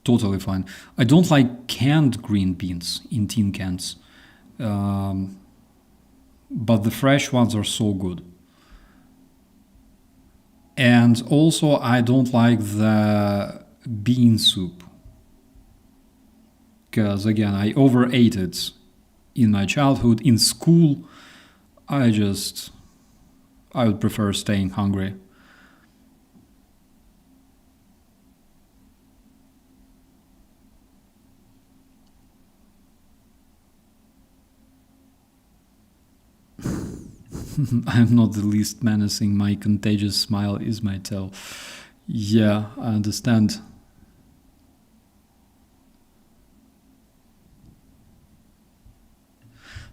A: Totally fine. I don't like canned green beans in tin cans. But the fresh ones are so good. And also, I don't like the bean soup. Because, again, I overate it in my childhood. In school, I would prefer staying hungry. I'm not the least menacing. My contagious smile is my tell. Yeah, I understand.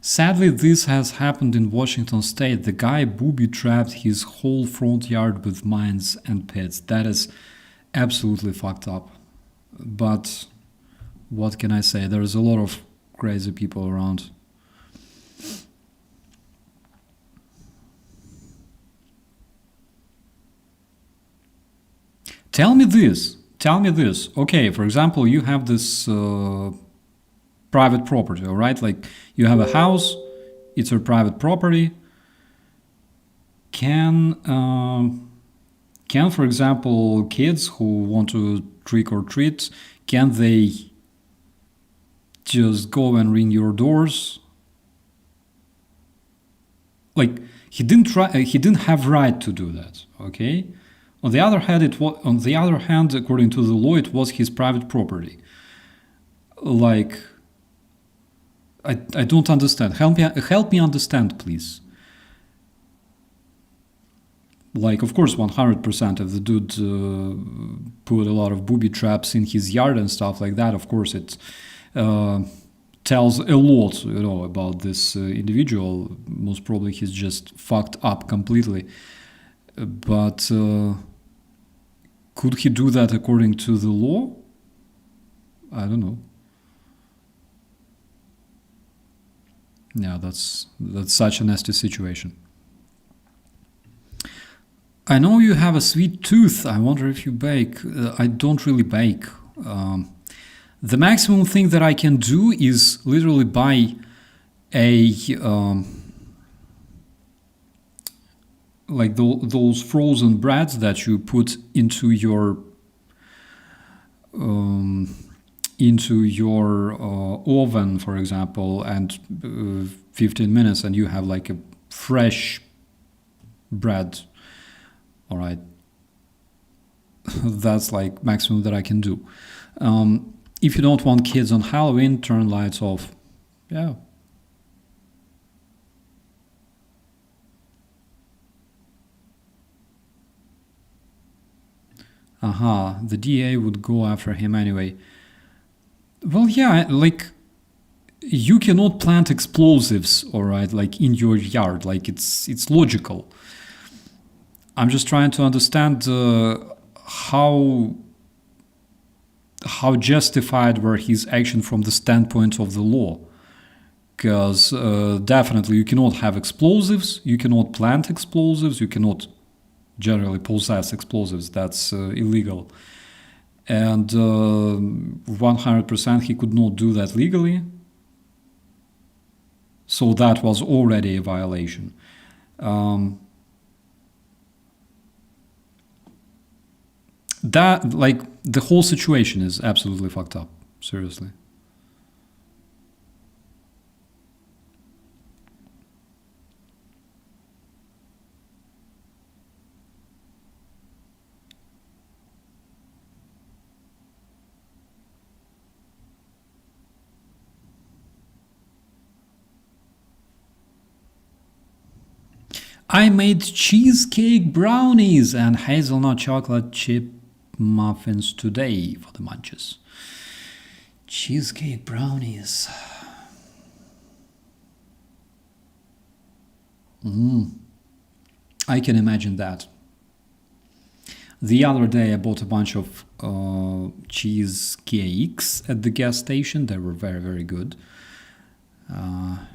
A: Sadly, this has happened in Washington State. The guy booby-trapped his whole front yard with mines and pits. That is absolutely fucked up. But what can I say? There's a lot of crazy people around. Tell me this. Okay, for example, you have this private property, all right? Like you have a house, it's your private property. Can, for example, kids who want to trick or treat, can they just go and ring your doors? Like he didn't have right to do that, okay? On the other hand, according to the law, it was his private property. Like, I don't understand. Help me understand, please. Like, of course, 100% if the dude put a lot of booby traps in his yard and stuff like that, of course it tells a lot, about this individual. Most probably he's just fucked up completely. But could he do that according to the law? I don't know. Yeah, that's such a nasty situation. I know you have a sweet tooth. I wonder if you bake. I don't really bake. The maximum thing that I can do is literally buy a like those frozen breads that you put into your oven, for example, and 15 minutes, and you have like a fresh bread. All right, that's like maximum that I can do. If you don't want kids on Halloween, turn lights off. Yeah. The DA would go after him anyway. Well, yeah, like you cannot plant explosives, all right, like in your yard. Like it's logical. I'm just trying to understand how justified were his action from the standpoint of the law. Because definitely you cannot have explosives, you cannot plant explosives, you cannot generally possess explosives. That's illegal. And 100% he could not do that legally. So that was already a violation. That, like, the whole situation is absolutely fucked up. Seriously. I made cheesecake brownies and hazelnut chocolate chip muffins today for the munches. Cheesecake brownies. I can imagine that. The other day I bought a bunch of cheesecakes at the gas station. They were very, very good.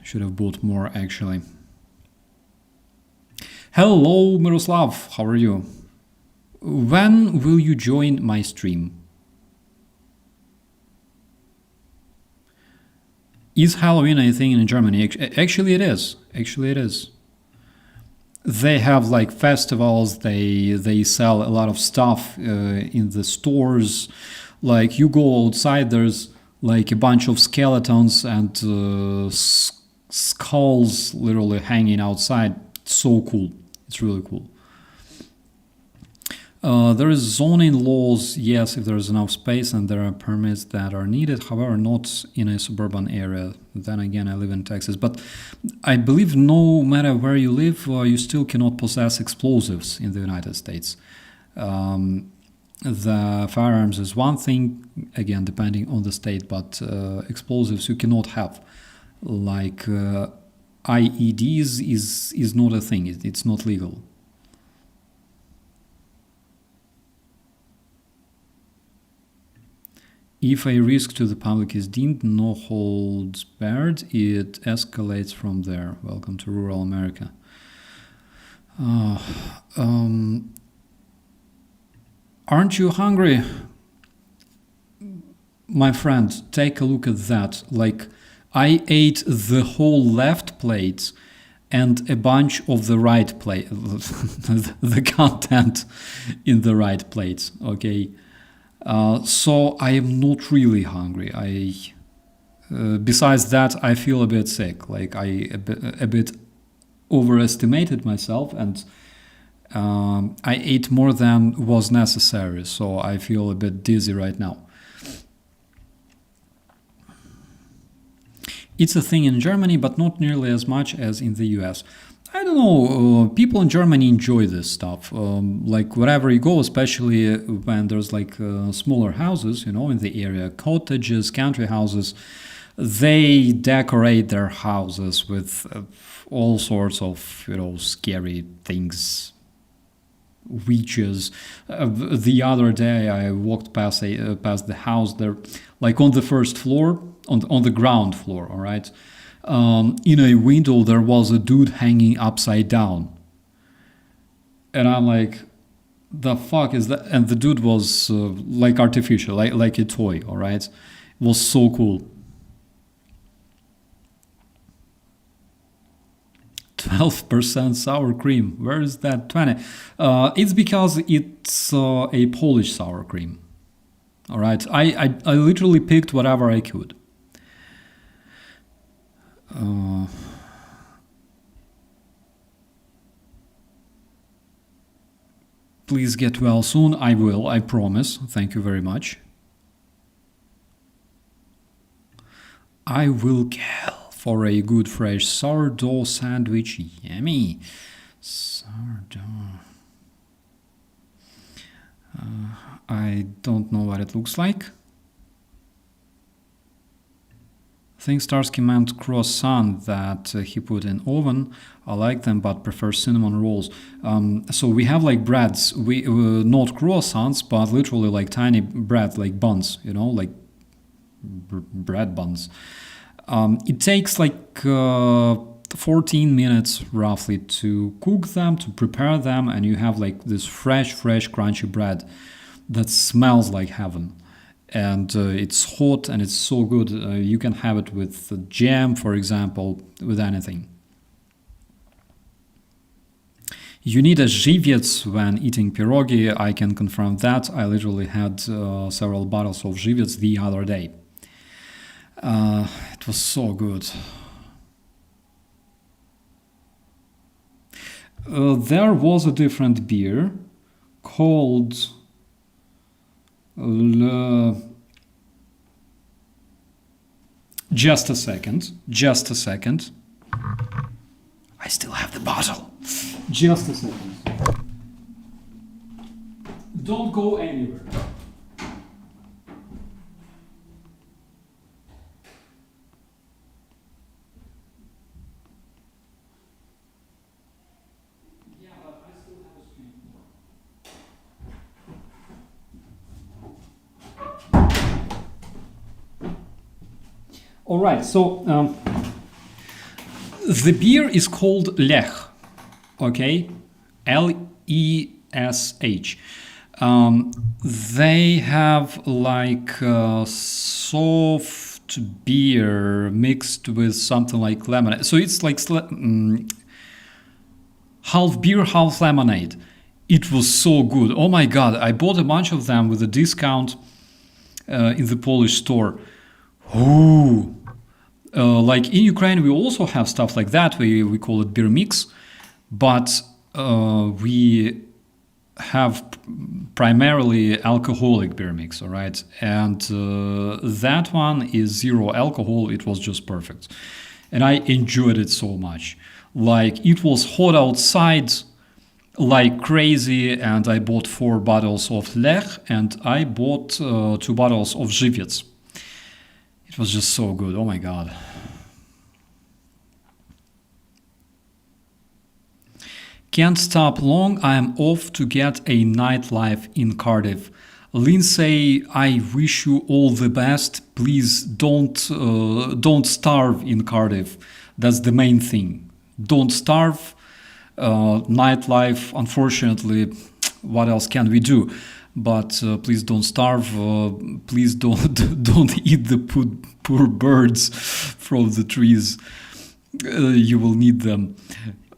A: Should have bought more, actually. Hello, Miroslav. How are you? When will you join my stream? Is Halloween a thing in Germany? Actually, it is. They have like festivals. They sell a lot of stuff in the stores. Like you go outside, there's like a bunch of skeletons and skulls literally hanging outside. It's so cool. It's really cool. There is zoning laws, yes, if there is enough space and there are permits that are needed, however, not in a suburban area. Then again, I live in Texas. But I believe no matter where you live, you still cannot possess explosives in the United States. The firearms is one thing, again, depending on the state, but explosives you cannot have. Like IEDs is not a thing, it's not legal. If a risk to the public is deemed no holds barred, it escalates from there. Welcome to rural America. Aren't you hungry? my friend, take a look at that. Like, I ate the whole left plate and a bunch of the right plate, the content in the right plate. Okay, so I am not really hungry. Besides that, I feel a bit sick. Like I a bit overestimated myself, and I ate more than was necessary. So I feel a bit dizzy right now. It's a thing in Germany, but not nearly as much as in the US. I don't know, people in Germany enjoy this stuff. Like wherever you go, especially when there's like smaller houses, you know, in the area, cottages, country houses, they decorate their houses with all sorts of, you know, scary things. Witches. The other day I walked past the house there, like on the first floor, on the ground floor, all right. In a window there was a dude hanging upside down, and I'm like, the fuck is that? And the dude was like artificial, like a toy, all right. It was so cool. 12% sour cream. Where is that 20? It's because it's a Polish sour cream. All right. I literally picked whatever I could. Please get well soon. I will. I promise. Thank you very much. I will kill for a good fresh sourdough sandwich. Yummy. Sourdough. I don't know what it looks like. I think Starsky meant croissant that he put in oven. I like them, but prefer cinnamon rolls. So we have like breads. We not croissants, but literally like tiny bread, like buns. You know, like bread buns. It takes like 14 minutes roughly to cook them, to prepare them, and you have like this fresh, crunchy bread that smells like heaven. And it's hot and it's so good. You can have it with jam, for example, with anything. You need a żywiec when eating pierogi. I can confirm that. I literally had several bottles of żywiec the other day. It was so good. There was a different beer called Just a second. I still have the bottle. Just a second. Don't go anywhere. All right, so the beer is called Lech, okay? L-E-S-H. They have like soft beer mixed with something like lemonade. So it's like half beer, half lemonade. It was so good. Oh my God, I bought a bunch of them with a discount in the Polish store. Ooh. Like in Ukraine, we also have stuff like that. We call it beer mix, but we have primarily alcoholic beer mix, all right? And that one is zero alcohol. It was just perfect. And I enjoyed it so much. Like it was hot outside like crazy, and I bought 4 bottles of Lech, and I bought 2 bottles of żywiec. It was just so good. Oh my God. Can't stop long. I am off to get a nightlife in Cardiff. Lindsay, I wish you all the best. Please don't starve in Cardiff. That's the main thing. Don't starve. Nightlife, unfortunately, what else can we do? but please don't starve. Please don't eat the poor birds from the trees. You will need them.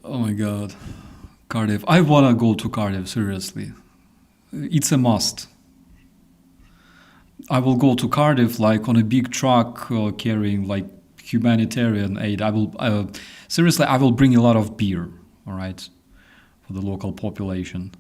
A: Oh my God, Cardiff! I wanna go to Cardiff, seriously. It's a must. I will go to Cardiff like on a big truck carrying like humanitarian aid. I will seriously. I will bring a lot of beer. All right, for the local population.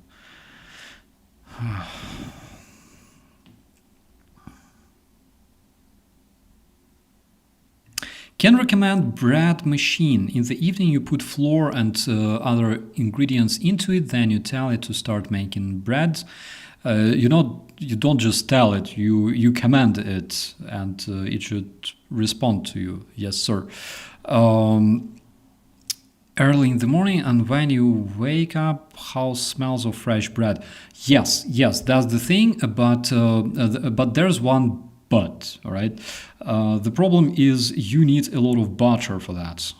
A: Can recommend bread machine. In the evening you put flour and other ingredients into it, then you tell it to start making bread. You don't just tell it, you command it, and it should respond to you. Yes, sir. Early in the morning, and when you wake up, house smells of fresh bread. Yes, that's the thing. But there's one but. All right. The problem is you need a lot of butter for that.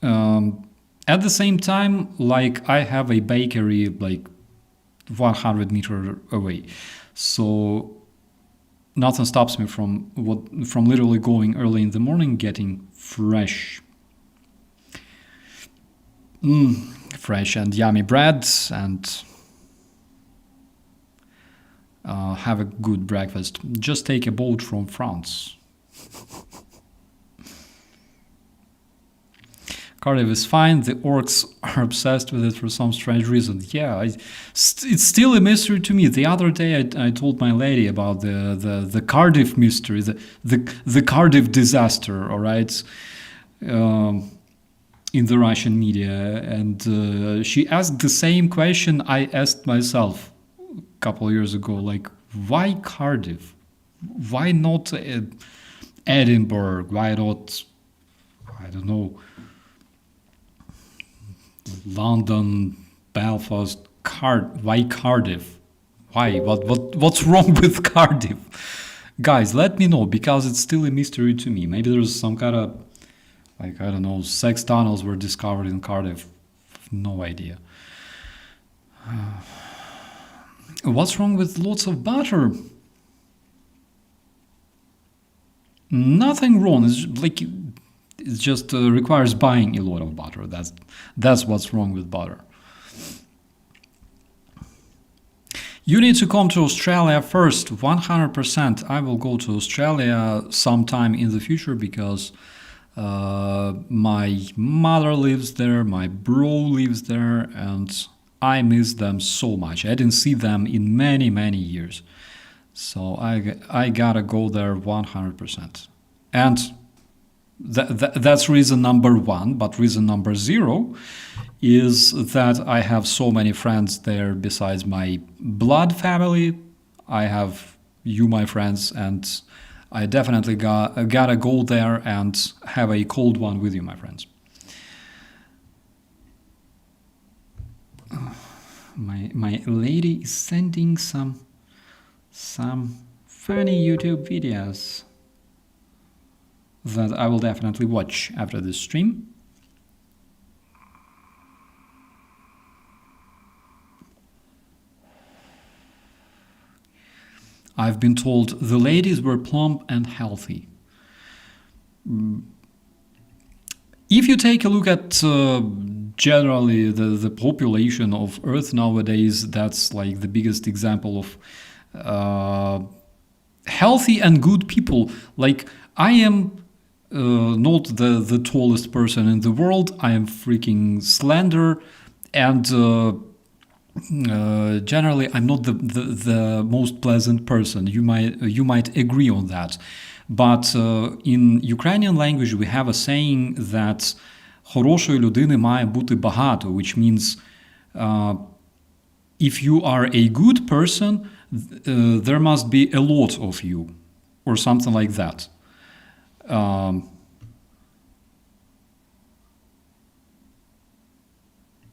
A: At the same time, like I have a bakery like 100 meters away, so nothing stops me from literally going early in the morning getting fresh and yummy bread and have a good breakfast. Just take a boat from France. Cardiff is fine. The orcs are obsessed with it for some strange reason. Yeah, it's still a mystery to me. The other day I told my lady about the Cardiff mystery, the Cardiff disaster, all right, in the Russian media. And she asked the same question I asked myself a couple of years ago, like, why Cardiff? Why not Edinburgh? Why not, I don't know, London, Belfast, why Cardiff? Why? What's wrong with Cardiff? Guys, let me know, because it's still a mystery to me. Maybe there's some kind of, like, I don't know, sex tunnels were discovered in Cardiff. No idea. What's wrong with lots of butter? Nothing wrong. It's like it just requires buying a lot of butter. That's what's wrong with butter. You need to come to Australia first. 100%. I will go to Australia sometime in the future because my mother lives there, my bro lives there, and I miss them so much. I didn't see them in many, many years. So I gotta go there 100%. And that's reason number one. But reason number 0 is that I have so many friends there besides my blood family. I have you, my friends, and I definitely gotta go there and have a cold one with you, my friends. My lady is sending some funny YouTube videos that I will definitely watch after this stream. I've been told the ladies were plump and healthy. If you take a look at generally the population of Earth nowadays, that's like the biggest example of healthy and good people. Like, I am not the tallest person in the world. I am freaking slender, and generally I'm not the most pleasant person. You might agree on that. But in Ukrainian language we have a saying that хорошої людини має бути багато, which means if you are a good person, there must be a lot of you, or something like that.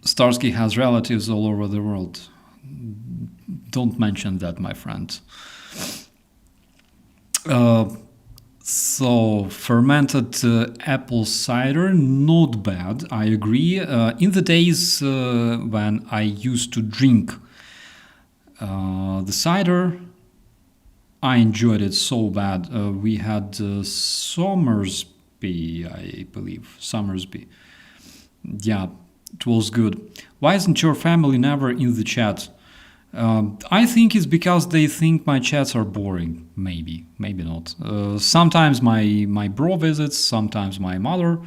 A: Starsky has relatives all over the world. Don't mention that, my friend. So, fermented apple cider, not bad, I agree. In the days when I used to drink The cider, I enjoyed it so bad. We had Somersby, I believe. Somersby. Yeah, it was good. Why isn't your family never in the chat? I think it's because they think my chats are boring. Maybe not. Sometimes my bro visits, sometimes my mother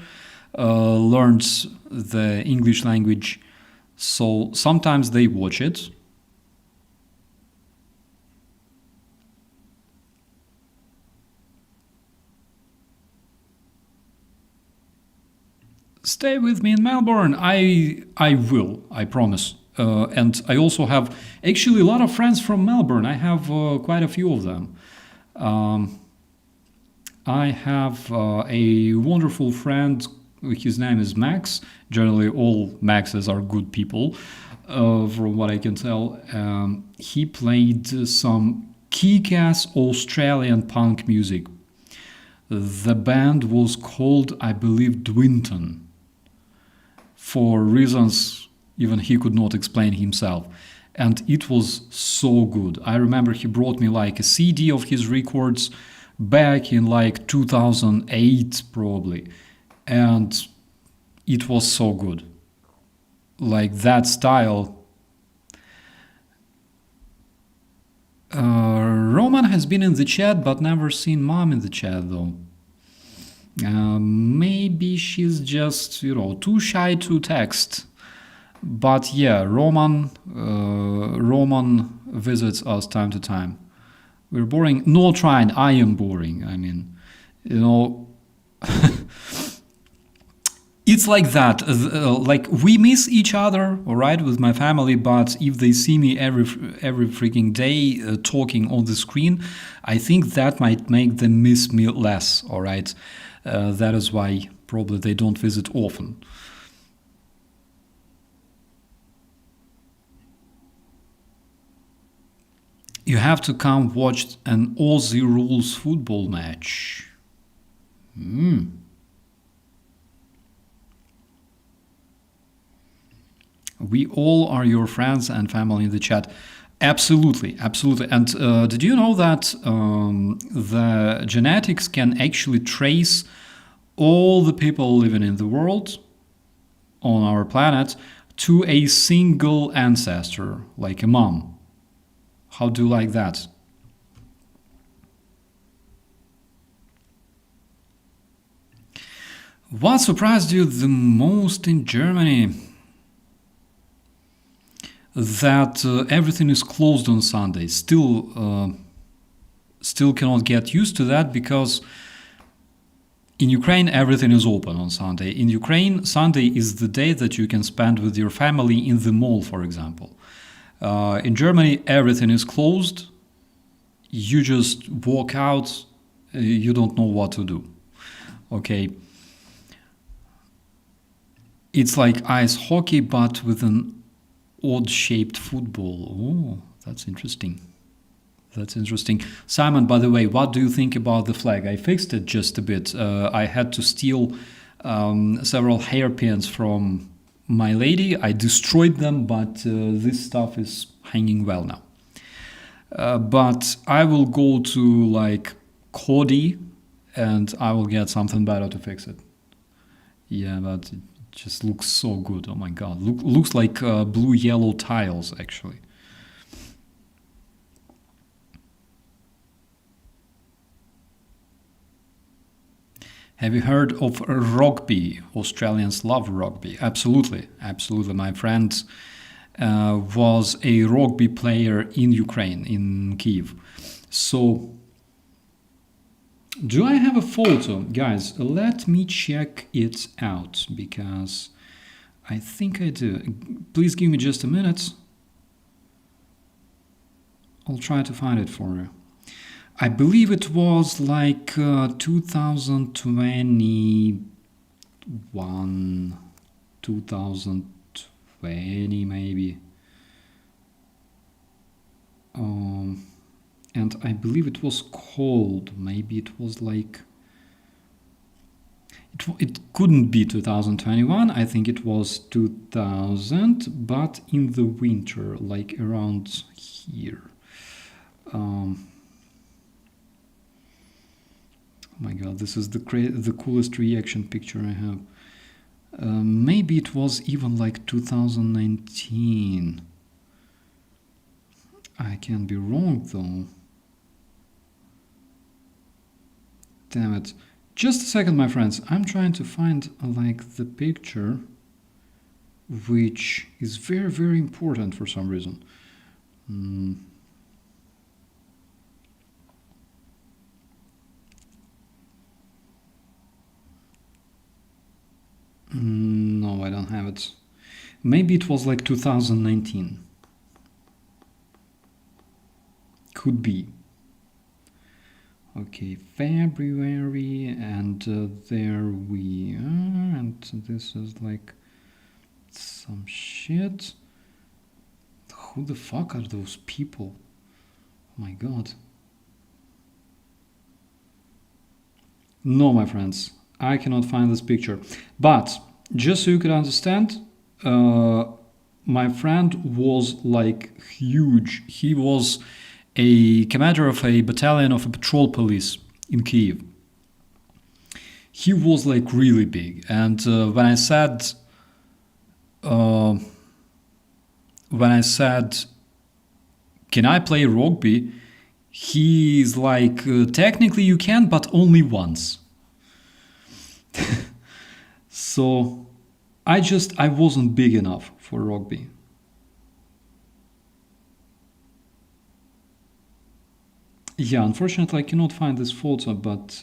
A: learns the English language, so sometimes they watch it. Stay with me in Melbourne. I will, I promise. And I also have actually a lot of friends from Melbourne. I have quite a few of them. I have a wonderful friend. His name is Max. Generally, all Maxes are good people, from what I can tell. He played some kick-ass Australian punk music. The band was called, I believe, Dwinton, for reasons even he could not explain himself. And it was so good. I remember he brought me like a CD of his records back in like 2008 probably. And it was so good. Like that style. Roman has been in the chat but never seen Mom in the chat though. Maybe she's just, too shy to text. But yeah, Roman visits us time to time. We're boring. No, trying. I am boring. I mean, it's like that. Like we miss each other, all right, with my family. But if they see me every freaking day talking on the screen, I think that might make them miss me less. All right, that is why probably they don't visit often. You have to come watch an Aussie rules football match. We all are your friends and family in the chat. Absolutely, absolutely. And did you know that the genetics can actually trace all the people living in the world on our planet to a single ancestor, like a mom? How do you like that? What surprised you the most in Germany? That everything is closed on Sunday. Still cannot get used to that because in Ukraine everything is open on Sunday. In Ukraine, Sunday is the day that you can spend with your family in the mall, for example. In Germany, everything is closed. You just walk out. You don't know what to do. Okay. It's like ice hockey, but with an odd-shaped football. Oh, that's interesting. That's interesting. Simon, by the way, what do you think about the flag? I fixed it just a bit. I had to steal several hairpins from my lady. I destroyed them, but this stuff is hanging well now. But I will go to like Cody and I will get something better to fix it. Yeah, but it just looks so good. Oh my god. Looks like blue-yellow tiles, actually. Have you heard of rugby? Australians love rugby. Absolutely, absolutely. My friend was a rugby player in Ukraine, in Kyiv. So, do I have a photo? Guys, let me check it out, because I think I do. Please give me just a minute. I'll try to find it for you. I believe it was like 2021, 2020 maybe. And I believe it was cold. Maybe it was it couldn't be 2021. I think it was 2000, but in the winter, like around here. Oh my god, this is the coolest reaction picture I have. Maybe it was even like 2019. I can be wrong though. Damn it. Just a second, my friends. I'm trying to find like the picture which is very, very important for some reason. No, I don't have it. Maybe it was like 2019. Could be. Okay, February, and there we are, and this is like some shit. Who the fuck are those people? Oh my god. No, my friends, I cannot find this picture. But just so you can understand, my friend was like huge. He was a commander of a battalion of a patrol police in Kyiv. He was like really big, and when I said, can I play rugby? He's like, technically you can, but only once. So I wasn't big enough for rugby. Yeah, unfortunately I cannot find this photo, but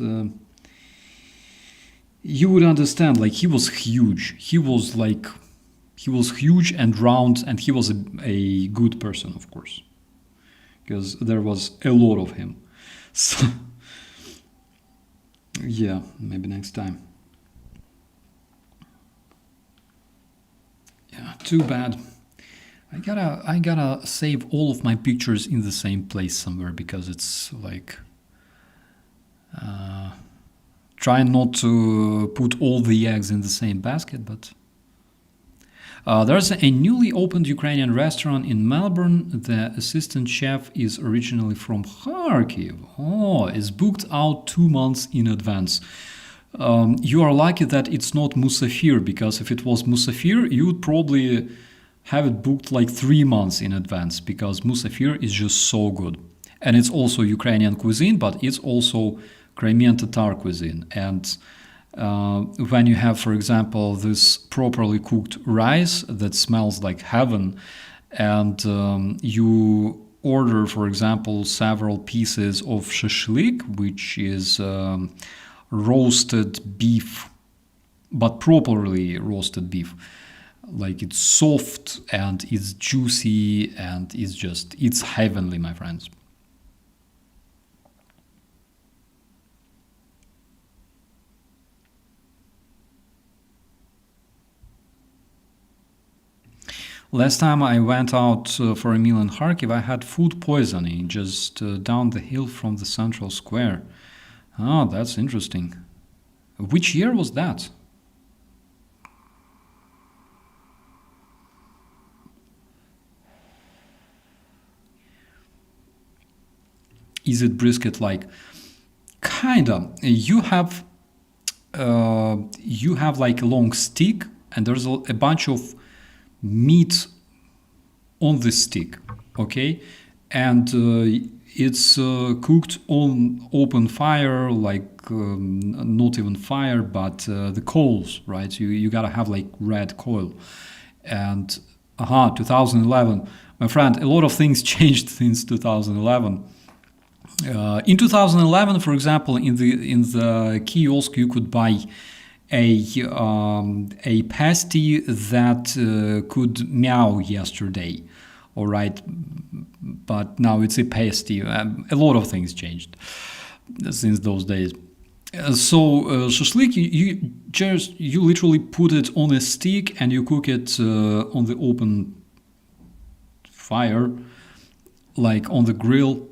A: you would understand, like he was huge. He was huge and round, and he was a good person, of course, because there was a lot of him. So yeah, maybe next time. Yeah, too bad. I gotta save all of my pictures in the same place somewhere, because it's like trying not to put all the eggs in the same basket. But there's a newly opened Ukrainian restaurant in Melbourne. The assistant chef is originally from Kharkiv. Oh, it's booked out 2 months in advance. You are lucky that it's not Musafir, because if it was Musafir, you would probably have it booked like 3 months in advance, because Musafir is just so good. And it's also Ukrainian cuisine, but it's also Crimean Tatar cuisine. And when you have, for example, this properly cooked rice that smells like heaven, and you order, for example, several pieces of shashlik, which is roasted beef, but properly roasted beef. Like it's soft and it's juicy and it's heavenly, my friends. Last time I went out for a meal in Kharkiv, I had food poisoning just down the hill from the central square. Oh, that's interesting. Which year was that? Is it brisket like? Kinda. You have like a long stick, and there's a bunch of meat on the stick, okay? And it's cooked on open fire, like not even fire, but the coals, right? You gotta have like red coal. And 2011, my friend, a lot of things changed since 2011. In 2011, for example, in the kiosk, you could buy a pasty that could meow yesterday, all right, but now it's a pasty. A lot of things changed since those days. So shashlik, you literally put it on a stick and you cook it on the open fire, like on the grill.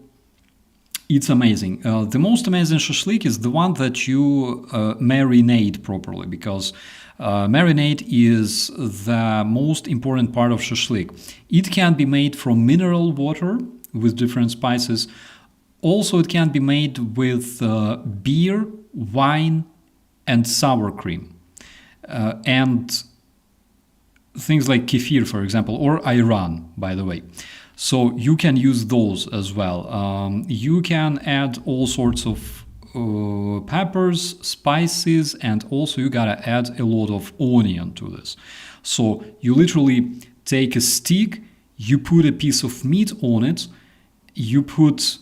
A: It's amazing. The most amazing shashlik is the one that you marinate properly, because marinade is the most important part of shashlik. It can be made from mineral water with different spices. Also, it can be made with beer, wine, and sour cream. And things like kefir, for example, or ayran, by the way. So you can use those as well. You can add all sorts of peppers, spices, and also you gotta add a lot of onion to this. So you literally take a stick, you put a piece of meat on it, you put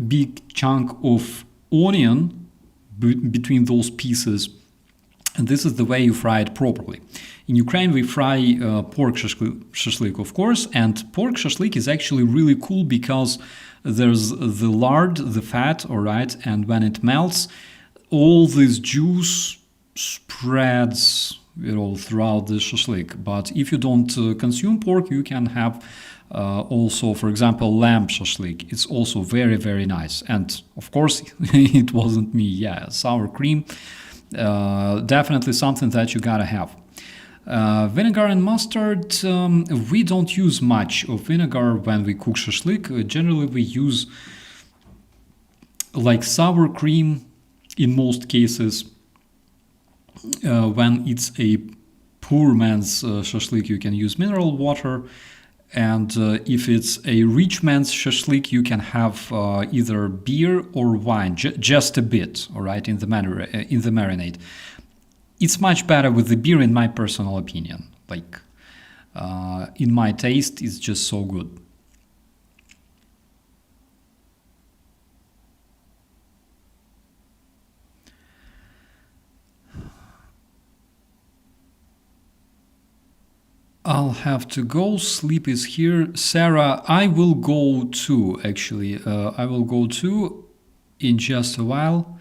A: big chunk of onion between those pieces, and this is the way you fry it properly. In Ukraine, we fry pork shashlik, of course, and pork shashlik is actually really cool because there's the lard, the fat, all right, and when it melts, all this juice spreads, throughout the shashlik. But if you don't consume pork, you can have also, for example, lamb shashlik. It's also very, very nice. And of course, it wasn't me. Yeah, sour cream, definitely something that you gotta have. Vinegar and mustard, we don't use much of vinegar when we cook shashlik. Generally, we use like sour cream in most cases. When it's a poor man's shashlik, you can use mineral water. And if it's a rich man's shashlik, you can have either beer or wine, just a bit, all right, in the marinade. It's much better with the beer, in my personal opinion. Like, in my taste, it's just so good. I'll have to go. Sleep is here. Sarah, I will go too, actually. I will go too in just a while.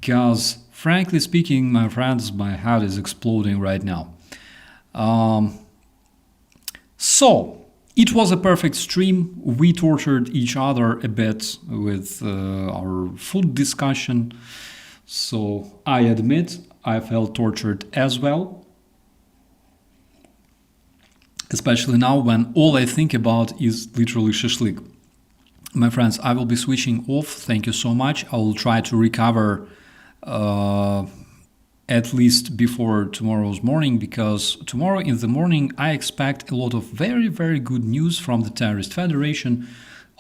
A: Because, frankly speaking, my friends, my head is exploding right now. So, it was a perfect stream. We tortured each other a bit with our food discussion. So, I admit I felt tortured as well. Especially now when all I think about is literally shashlik. My friends, I will be switching off. Thank you so much. I will try to recover at least before tomorrow's morning, because tomorrow in the morning I expect a lot of very, very good news from the Terrorist Federation.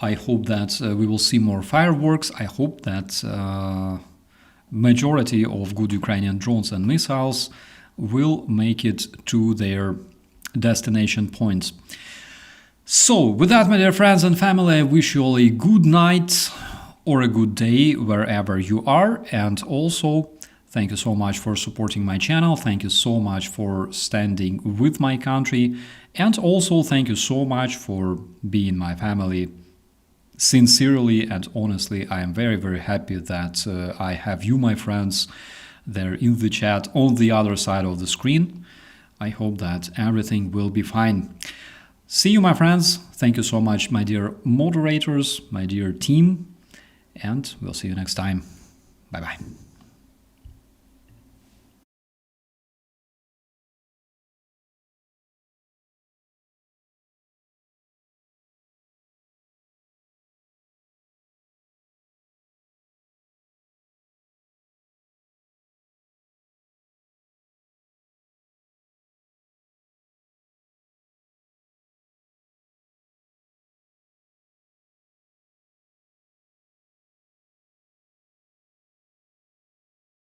A: I hope that we will see more fireworks. I hope that majority of good Ukrainian drones and missiles will make it to their destination points. So, with that, my dear friends and family, I wish you all a good night or a good day wherever you are. And also, thank you so much for supporting my channel. Thank you so much for standing with my country. And also, thank you so much for being my family. Sincerely and honestly, I am very, very happy that I have you, my friends, there in the chat on the other side of the screen. I hope that everything will be fine. See you, my friends. Thank you so much, my dear moderators, my dear team, and we'll see you next time. Bye-bye.